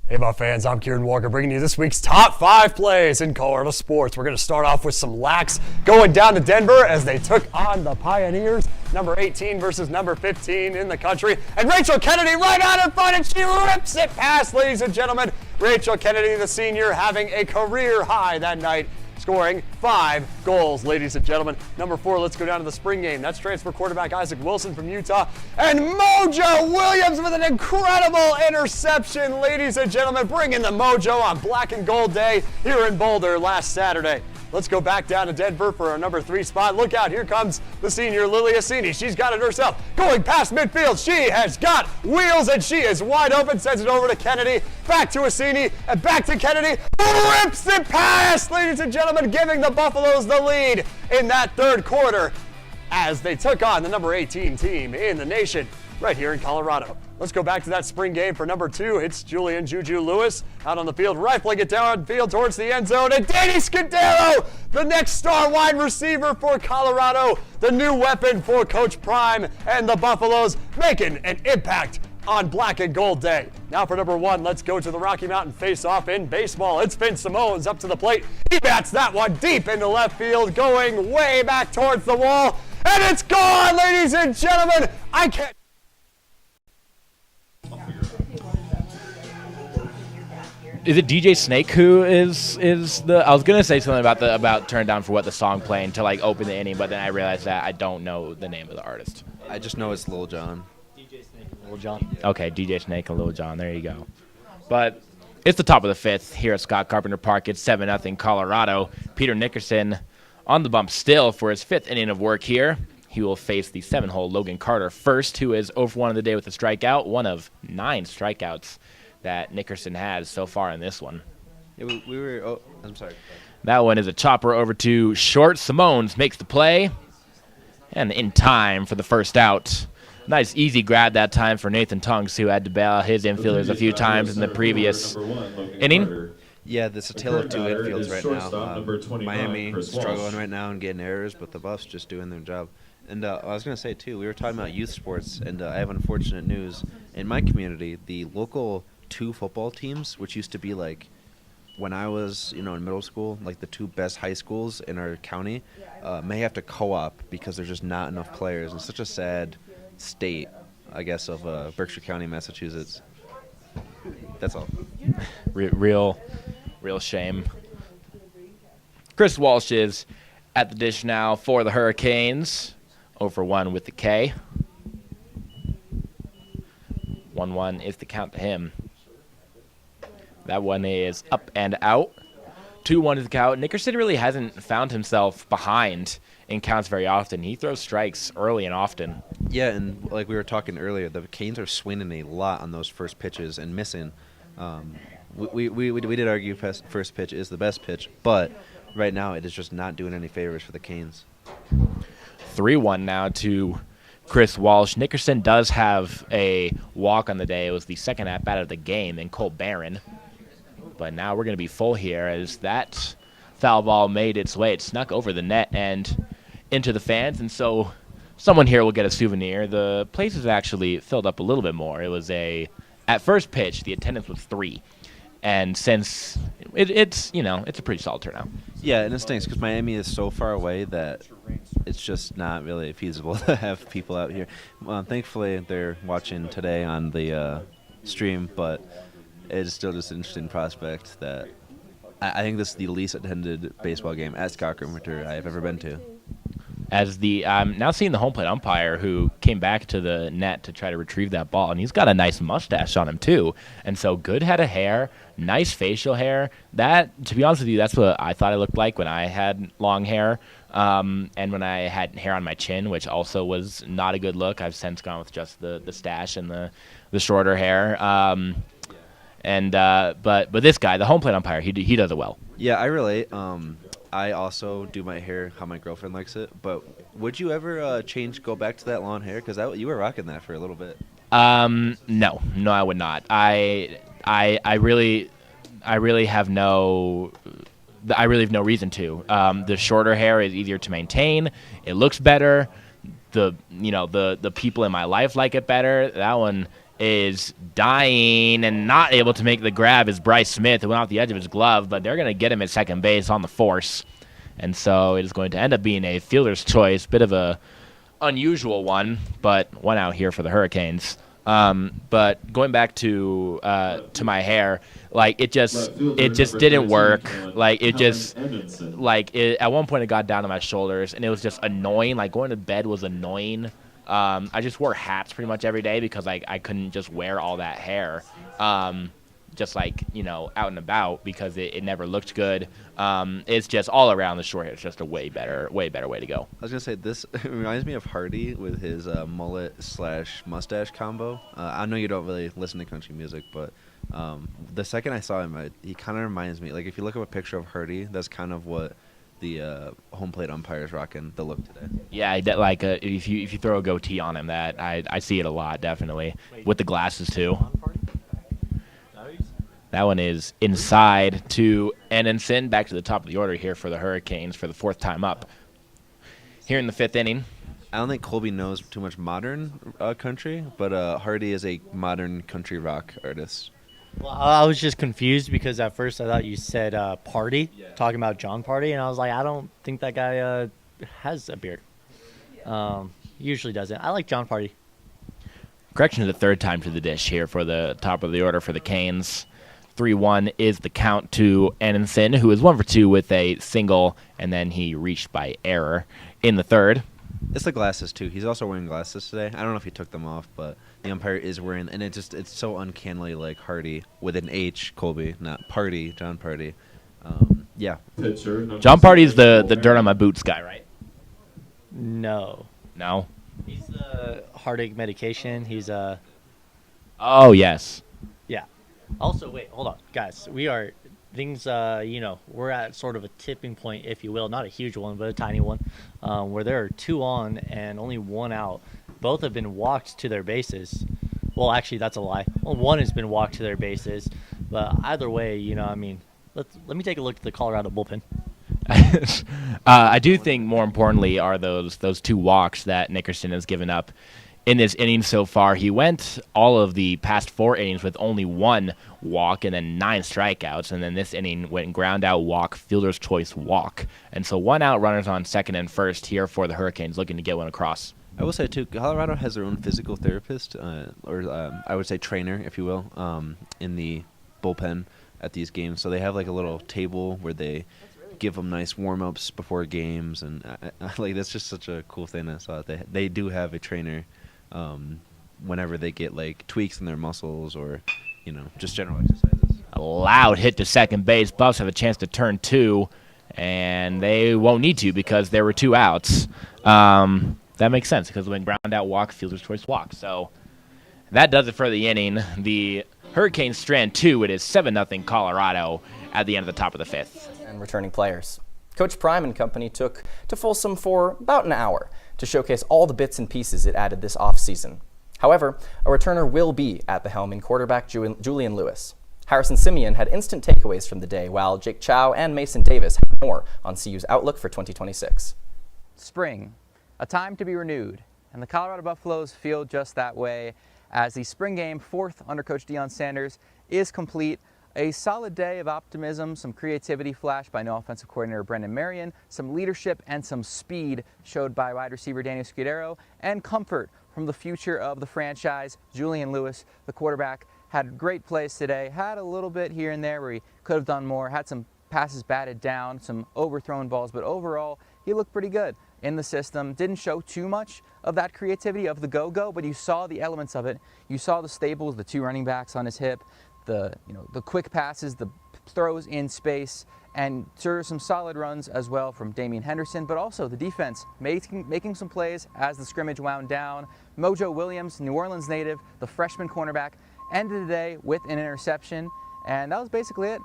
Hey, Buff fans, I'm Kieran Walker bringing you this week's top 5 plays in Colorado sports. We're going to start off with some lax going down to Denver as they took on the Pioneers, number 18 versus number 15 in the country. And Rachel Kennedy right out in front, and she rips it past, ladies and gentlemen. Rachel Kennedy, the senior, having a career high that night. scoring 5 goals, ladies and gentlemen. Number 4, let's go down to the spring game. That's transfer quarterback Isaac Wilson from Utah. And Mojo Williams with an incredible interception, ladies and gentlemen, bringing the mojo on Black and Gold Day here in Boulder last Saturday. Let's go back down to Denver for our number 3 spot. Look out, here comes the senior Lily Assini. She's got it herself. Going past midfield, she has got wheels and she is wide open. Sends it over to Kennedy, back to Assini, and back to Kennedy. Rips it past, ladies and gentlemen, giving the Buffaloes the lead in that third quarter as they took on the number 18 team in the nation right here in Colorado. Let's go back to that spring game for number 2. It's Julian Juju Lewis out on the field, rifling it downfield towards the end zone. And Danny Scudero, the next star wide receiver for Colorado, the new weapon for Coach Prime and the Buffaloes, making an impact on Black and Gold Day. Now for number 1, let's go to the Rocky Mountain face-off in baseball. It's Finn Simone's up to the plate. He bats that one deep into left field, going way back towards the wall. And it's gone, ladies and gentlemen. I can't. Is it DJ Snake who is the? I was gonna say something about Turn Down for What, the song playing to like open the inning, but then I realized that I don't know the name of the artist. I just know it's Lil Jon. DJ Snake and Lil Jon. Okay, DJ Snake and Lil Jon. There you go. But it's the top of the 5th here at Scott Carpenter Park. It's 7-0 Colorado. Peter Nickerson on the bump still for his 5th inning of work here. He will face the 7-hole Logan Carter first, who is 0 for 1 of the day with a strikeout, one of 9 strikeouts that Nickerson has so far in this one. Yeah, we were. Oh, I'm sorry. That one is a chopper over to short. Simones makes the play, and in time for the first out. Nice easy grab that time for Nathan Tunks, who had to bail out his infielders a few times in the previous inning. Yeah, this is a tale of two infields right now. Miami struggling right now and getting errors, but the Buffs just doing their job. And I was going to say, too, we were talking about youth sports, and I have unfortunate news. In my community, the local 2 football teams, which used to be like when I was, in middle school, like the 2 best high schools in our county, may have to co-op because there's just not enough players. It's such a sad state, I guess, of Berkshire County, Massachusetts. That's all. Real shame. Chris Walsh is at the dish now for the Hurricanes. 0 for 1 with the K. 1-1 is the count to him. That one is up and out. 2-1 is the count. Nickerson really hasn't found himself behind in counts very often. He throws strikes early and often. Yeah, and like we were talking earlier, the Canes are swinging a lot on those first pitches and missing. We did argue first pitch is the best pitch, but right now it is just not doing any favors for the Canes. 3-1 now to Chris Walsh. Nickerson does have a walk on the day. It was the second at-bat of the game in Cole Barron. But now we're going to be full here as that foul ball made its way. It snuck over the net and into the fans, and so someone here will get a souvenir. The place is actually filled up a little bit more. It was at first pitch, the attendance was 3. And since it's a pretty solid turnout. Yeah, and it stinks because Miami is so far away that it's just not really feasible to have people out here. Thankfully, they're watching today on the stream, but it's still just an interesting prospect that I think this is the least attended baseball game at Scott Carpenter I have ever been to. As I'm now seeing the home plate umpire who came back to the net to try to retrieve that ball, and he's got a nice mustache on him too. And so good head of hair, nice facial hair. That, to be honest with you, that's what I thought I looked like when I had long hair, and when I had hair on my chin, which also was not a good look. I've since gone with just the stash and the shorter hair. But this guy, the home plate umpire, he does it well. Yeah, I relate. I also do my hair how my girlfriend likes it. But would you ever go back to that long hair? Because you were rocking that for a little bit. No, I would not. I really have no reason to. The shorter hair is easier to maintain. It looks better. The people in my life like it better. That one is dying and not able to make the grab is Bryce Smith, who went off the edge of his glove, but they're going to get him at second base on the force. And so it is going to end up being a fielder's choice, bit of a unusual one, but one out here for the Hurricanes. But going back to my hair, like it just didn't work. Like at one point it got down to my shoulders, and it was just annoying. Like going to bed was annoying. I just wore hats pretty much every day because I couldn't just wear all that hair. Just like, out and about because it never looked good. It's just all around the short hair. It's just a way better way to go. I was going to say, this reminds me of Hardy with his mullet/mustache combo. I know you don't really listen to country music, but the second I saw him, he kind of reminds me, like if you look up a picture of Hardy, that's kind of what the home plate umpires rocking the look today. Yeah, if you throw a goatee on him, that I see it a lot, definitely. With the glasses, too. That one is inside to Enenson, back to the top of the order here for the Hurricanes for the fourth time up. Here in the fifth inning. I don't think Colby knows too much modern country, but Hardy is a modern country rock artist. Well, I was just confused because at first I thought you said Party, talking about John Party, and I was like, I don't think that guy has a beard. Usually doesn't. I like John Party. Correction to the third time to the dish here for the top of the order for the Canes. 3-1 is the count to Enenson, who is 1 for 2 with a single, and then he reached by error in the third. It's the glasses, too. He's also wearing glasses today. I don't know if he took them off, but the umpire is wearing, and it's so uncannily like Hardy with an H, Colby, not Party, John Party. Yeah. John Party's the dirt on my boots guy, right? No. No? He's the heartache medication. He's Oh, yes. Yeah. Also, wait, hold on. Guys, we're at sort of a tipping point, if you will. Not a huge one, but a tiny one, where there are 2 on and only 1 out. Both have been walked to their bases. Well, actually, that's a lie. Well, 1 has been walked to their bases. But either way, let me take a look at the Colorado bullpen. I do think more importantly are those 2 walks that Nickerson has given up in this inning so far. He went all of the past 4 innings with only 1 walk and then 9 strikeouts, and then this inning went ground out, walk, fielder's choice, walk. And so 1 out, runners on second and first here for the Hurricanes looking to get one across. I will say, too, Colorado has their own physical therapist, or I would say trainer, if you will, in the bullpen at these games. So they have like a little table where they give them nice warm-ups before games, and that's just such a cool thing. I saw they do have a trainer whenever they get like tweaks in their muscles or just general exercises. A loud hit to second base. Buffs have a chance to turn 2, and they won't need to because there were 2 outs. That makes sense because when ground out, walk, fielder's choice, walk. So that does it for the inning. The Hurricanes strand 2. It is 7-0 Colorado at the end of the top of the 5th. And returning players. Coach Prime and company took to Folsom for about an hour to showcase all the bits and pieces it added this offseason. However, a returner will be at the helm in quarterback Julian Lewis. Harrison Simeon had instant takeaways from the day, while Jake Chow and Mason Davis had more on CU's outlook for 2026. Spring, a time to be renewed, and the Colorado Buffaloes feel just that way as the spring game, 4th under Coach Deion Sanders, is complete. A solid day of optimism, some creativity flashed by new offensive coordinator Brendan Marion, some leadership and some speed showed by wide receiver Daniel Scudero, and comfort from the future of the franchise, Julian Lewis, the quarterback. Had great plays today, had a little bit here and there where he could have done more, had some passes batted down, some overthrown balls, but overall he looked pretty good in the system. Didn't show too much of that creativity of the go-go, but you saw the elements of it. You saw the staples, the 2 running backs on his hip, the quick passes, the throws in space, and sort of some solid runs as well from Damian Henderson, but also the defense making some plays as the scrimmage wound down. Mojo Williams, New Orleans native, the freshman cornerback, ended the day with an interception, and that was basically it.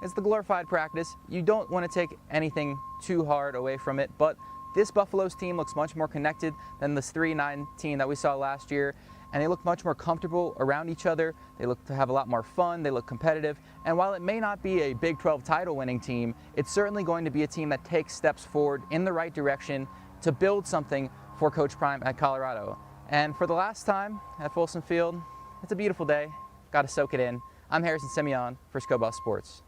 It's the glorified practice. You don't want to take anything too hard away from it, but this Buffaloes team looks much more connected than this 3-9 team that we saw last year, and they look much more comfortable around each other. They look to have a lot more fun. They look competitive, and while it may not be a Big 12 title-winning team, it's certainly going to be a team that takes steps forward in the right direction to build something for Coach Prime at Colorado. And for the last time at Folsom Field, it's a beautiful day. Got to soak it in. I'm Harrison Simeon for ScoBuff Sports.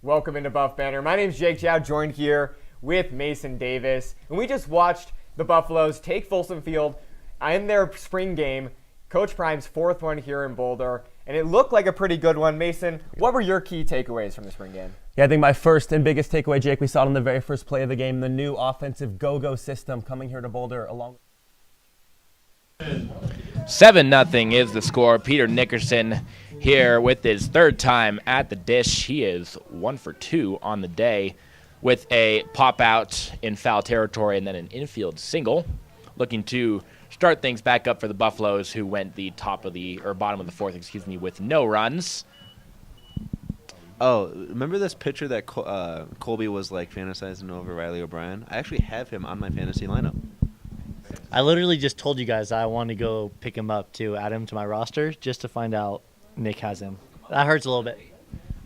Welcome into Buff Banner. My name's Jake Chow, joined here with Mason Davis. And we just watched the Buffaloes take Folsom Field in their spring game. Coach Prime's 4th one here in Boulder, and it looked like a pretty good one. Mason, what were your key takeaways from the spring game? Yeah, I think my first and biggest takeaway, Jake, we saw it on the very first play of the game, the new offensive go-go system coming here to Boulder along. 7-0 is the score. Peter Nickerson here with his 3rd time at the dish. He is 1 for 2 on the day with a pop out in foul territory and then an infield single, looking to start things back up for the Buffaloes, who went the bottom of the 4th, with no runs. Oh, remember this pitcher that Colby was like fantasizing over, Riley O'Brien? I actually have him on my fantasy lineup. I literally just told you guys I want to go pick him up to add him to my roster just to find out Nick has him. That hurts a little bit.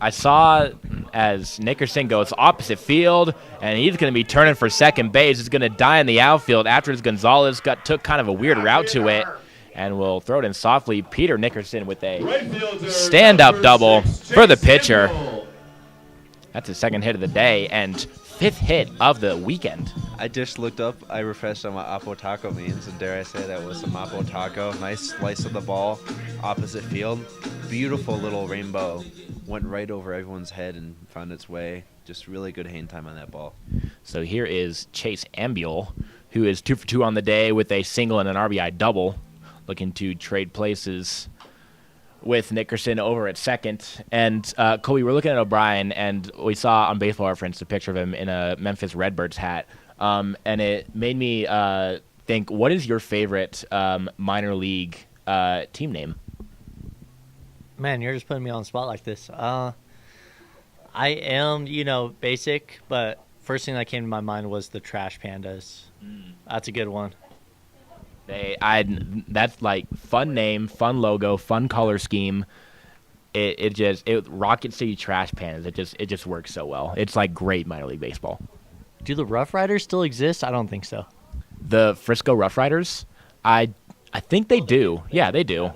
I saw as Nickerson goes opposite field, and he's going to be turning for second base. He's going to die in the outfield after Gonzalez took kind of a weird route to it, and will throw it in softly. Peter Nickerson with a stand-up double for the pitcher. That's his 2nd hit of the day and 5th hit of the weekend. I just looked up, I refreshed on what Apo Taco means, and dare I say that was some Apo Taco. Nice slice of the ball, opposite field. Beautiful little rainbow. Went right over everyone's head and found its way. Just really good hang time on that ball. So here is Chase Ambuel, who is 2 for 2 on the day with a single and an RBI double, looking to trade places with Nickerson over at second. And Colby, we're looking at O'Brien, and we saw on Baseball Reference a picture of him in a Memphis Redbirds hat, and it made me think, what is your favorite minor league team name? Man, you're just putting me on the spot like this. I am, basic, but first thing that came to my mind was the Trash Pandas. That's a good one. That's like fun name, fun logo, fun color scheme. It Rocket City Trash Pandas. It just works so well. It's like great minor league baseball. Do the Rough Riders still exist? I don't think so. The Frisco Rough Riders? I think they do. Yeah, they do.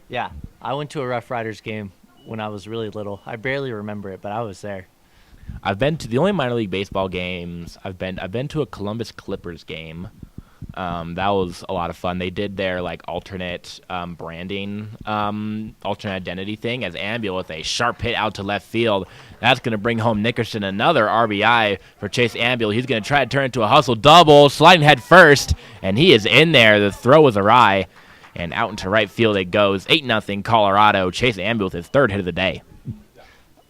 Yeah, I went to a Rough Riders game when I was really little. I barely remember it, but I was there. I've been to the only minor league baseball games. I've been to a Columbus Clippers game. That was a lot of fun. They did their alternate branding, alternate identity thing as Ambuel with a sharp hit out to left field. That's going to bring home Nickerson another RBI for Chase Ambuel. He's going to try to turn it into a hustle double, sliding head first, and he is in there. The throw was awry, and out into right field it goes. 8-0 Colorado. Chase Ambuel with his 3rd hit of the day.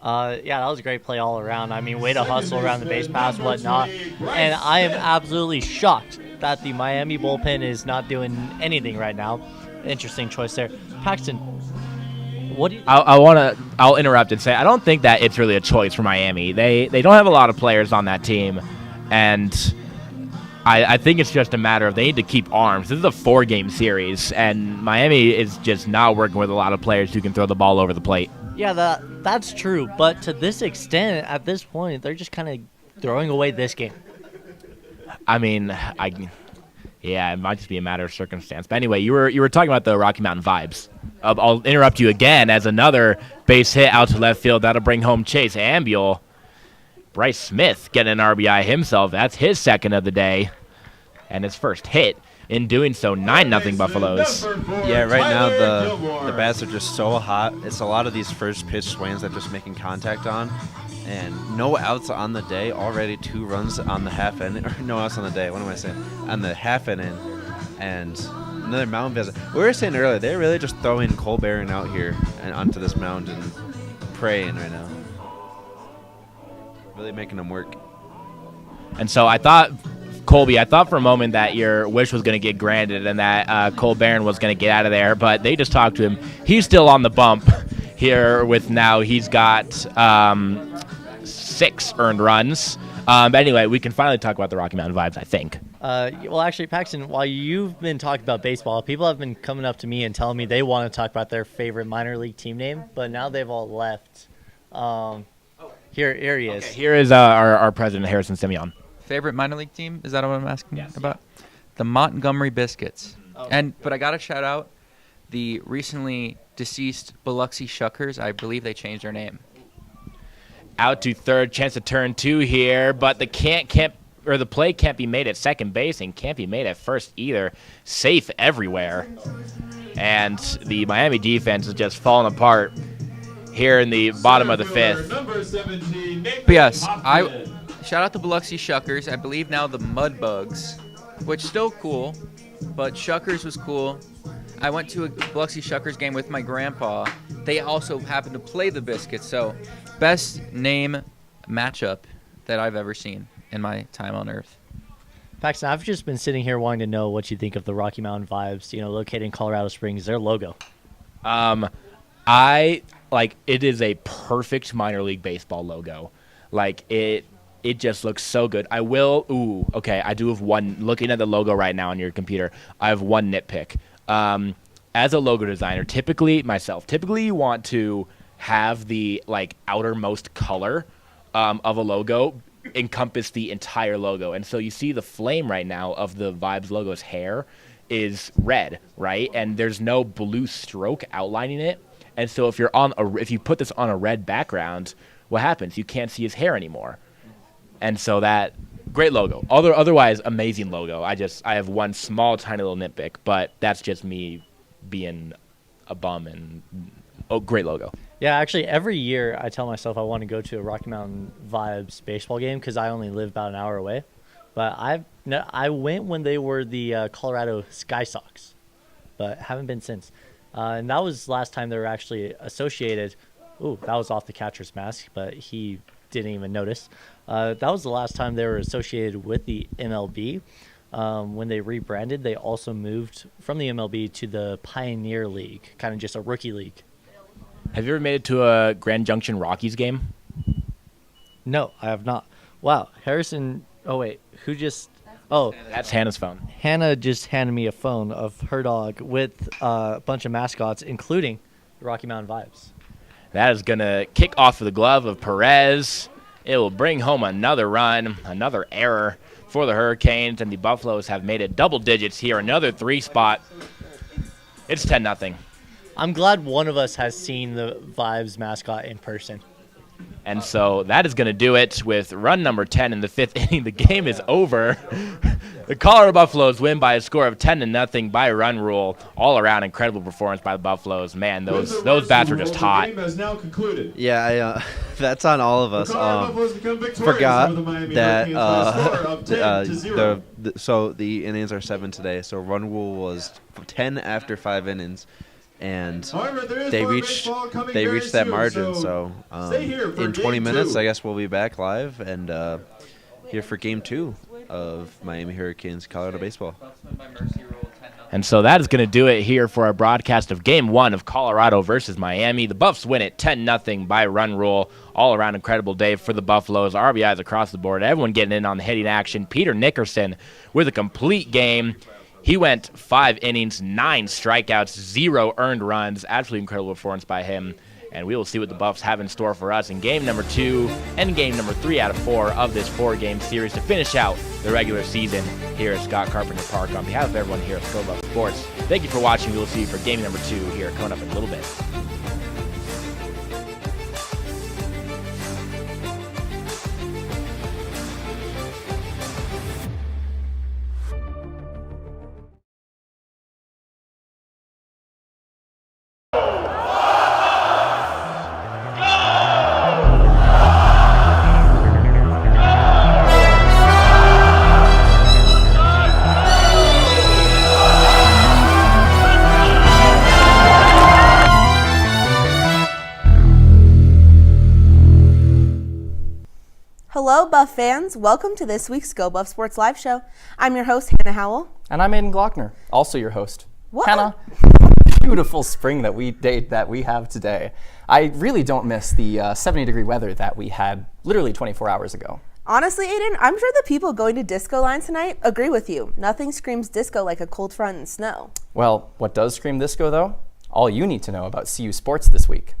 Yeah, that was a great play all around. I mean, way to hustle around the base pass, whatnot. And I am absolutely shocked that the Miami bullpen is not doing anything right now. Interesting choice there. Paxton, what do you... I'll interrupt and say I don't think that it's really a choice for Miami. They don't have a lot of players on that team, and I think it's just a matter of they need to keep arms. This is a 4-game series, and Miami is just not working with a lot of players who can throw the ball over the plate. Yeah, that's true. But to this extent, at this point, they're just kind of throwing away this game. I mean, it might just be a matter of circumstance. But anyway, you were talking about the Rocky Mountain vibes. I'll interrupt you again as another base hit out to left field. That'll bring home Chase Ambuel. Bryce Smith getting an RBI himself. That's his 2nd of the day and his 1st hit. In doing so, 9-0 Buffaloes. Yeah, right now the bats are just so hot. It's a lot of these first pitch swings that just making contact on. And no outs on the day, already 2 runs on the half inning. Or no outs on the day, what am I saying? On the half inning. And another mound visit. We were saying earlier, they're really just throwing Cole Barron out here and onto this mound and praying right now. Really making them work. And so Colby, I thought for a moment that your wish was going to get granted and that Cole Barron was going to get out of there, but they just talked to him. He's still on the bump here with now he's got 6 earned runs. But anyway, we can finally talk about the Rocky Mountain vibes, I think. Well, actually, Paxton, while you've been talking about baseball, people have been coming up to me and telling me they want to talk about their favorite minor league team name, but now they've all left. Here he is. Okay, here is our president, Harrison Simeon. Favorite minor league team? Is that what I'm asking about? Yeah. The Montgomery Biscuits. But I got to shout out the recently deceased Biloxi Shuckers. I believe they changed their name. Out to third, chance to turn 2 here, but the play can't be made at second base and can't be made at first either. Safe everywhere. and the Miami defense is just falling apart here in the bottom of the fifth. But yes, shout out to Biloxi Shuckers. I believe now the Mudbugs, which still cool, but Shuckers was cool. I went to a Biloxi Shuckers game with my grandpa. They also happened to play the Biscuits, so best name matchup that I've ever seen in my time on Earth. Paxton, I've just been sitting here wanting to know what you think of the Rocky Mountain Vibes, located in Colorado Springs, their logo. It is a perfect minor league baseball logo. It just looks so good. I do have one, looking at the logo right now on your computer, I have one nitpick. As a logo designer, typically you want to have the outermost color of a logo encompass the entire logo. And so you see the flame right now of the Vibes logo's hair is red, right? And there's no blue stroke outlining it. And so if you put this on a red background, what happens? You can't see his hair anymore. And so that great logo. Otherwise amazing logo. I have one small tiny little nitpick, but that's just me being a bum and great logo. Yeah, actually, every year I tell myself I want to go to a Rocky Mountain Vibes baseball game because I only live about an hour away. But I went when they were the Colorado Sky Sox, but haven't been since. And that was last time they were actually associated. Ooh, that was off the catcher's mask, but he didn't even notice. That was the last time they were associated with the MLB. When they rebranded, they also moved from the MLB to the Pioneer League, kind of just a rookie league. Have you ever made it to a Grand Junction Rockies game? No, I have not. Wow, Harrison. Oh, wait. Who just. Oh. That's Hannah's phone. Hannah just handed me a phone of her dog with a bunch of mascots, including the Rocky Mountain Vibes. That is going to kick off with the glove of Perez. It will bring home another run, another error for the Hurricanes, and the Buffaloes have made it double digits here. Another 3 spot. It's 10-0. I'm glad one of us has seen the Vibes mascot in person. And so that is going to do it with run number 10 in the 5th inning. The game is over. The Colorado Buffaloes win by a score of 10-0 by run rule. All around incredible performance by the Buffaloes. Man, those bats were just hot. Yeah, that's on all of us. Forgot that so the innings are 7 today. So run rule was 10 after 5 innings. And they reached that margin. So in 20 minutes, I guess we'll be back live and here for Game 2 of Miami Hurricanes Colorado baseball. And so that is going to do it here for our broadcast of Game 1 of Colorado versus Miami. The Buffs win it 10-0 by run rule. All around incredible day for the Buffaloes. RBIs across the board. Everyone getting in on the hitting action. Peter Nickerson with a complete game. He went 5 innings, 9 strikeouts, 0 earned runs. Absolutely incredible performance by him. And we will see what the Buffs have in store for us in game number 2 and game number 3 out of 4 of this 4-game series to finish out the regular season here at Scott Carpenter Park. On behalf of everyone here at Go Buff Sports, thank you for watching. We will see you for game number 2 here coming up in a little bit. Hello, Buff fans. Welcome to this week's Go Buff Sports Live Show. I'm your host, Hannah Howell. And I'm Aiden Glockner, also your host. What? Hannah, beautiful spring that we have today. I really don't miss the 70-degree weather that we had literally 24 hours ago. Honestly, Aiden, I'm sure the people going to Disco Line tonight agree with you. Nothing screams disco like a cold front and snow. Well, what does scream disco, though? All you need to know about CU sports this week.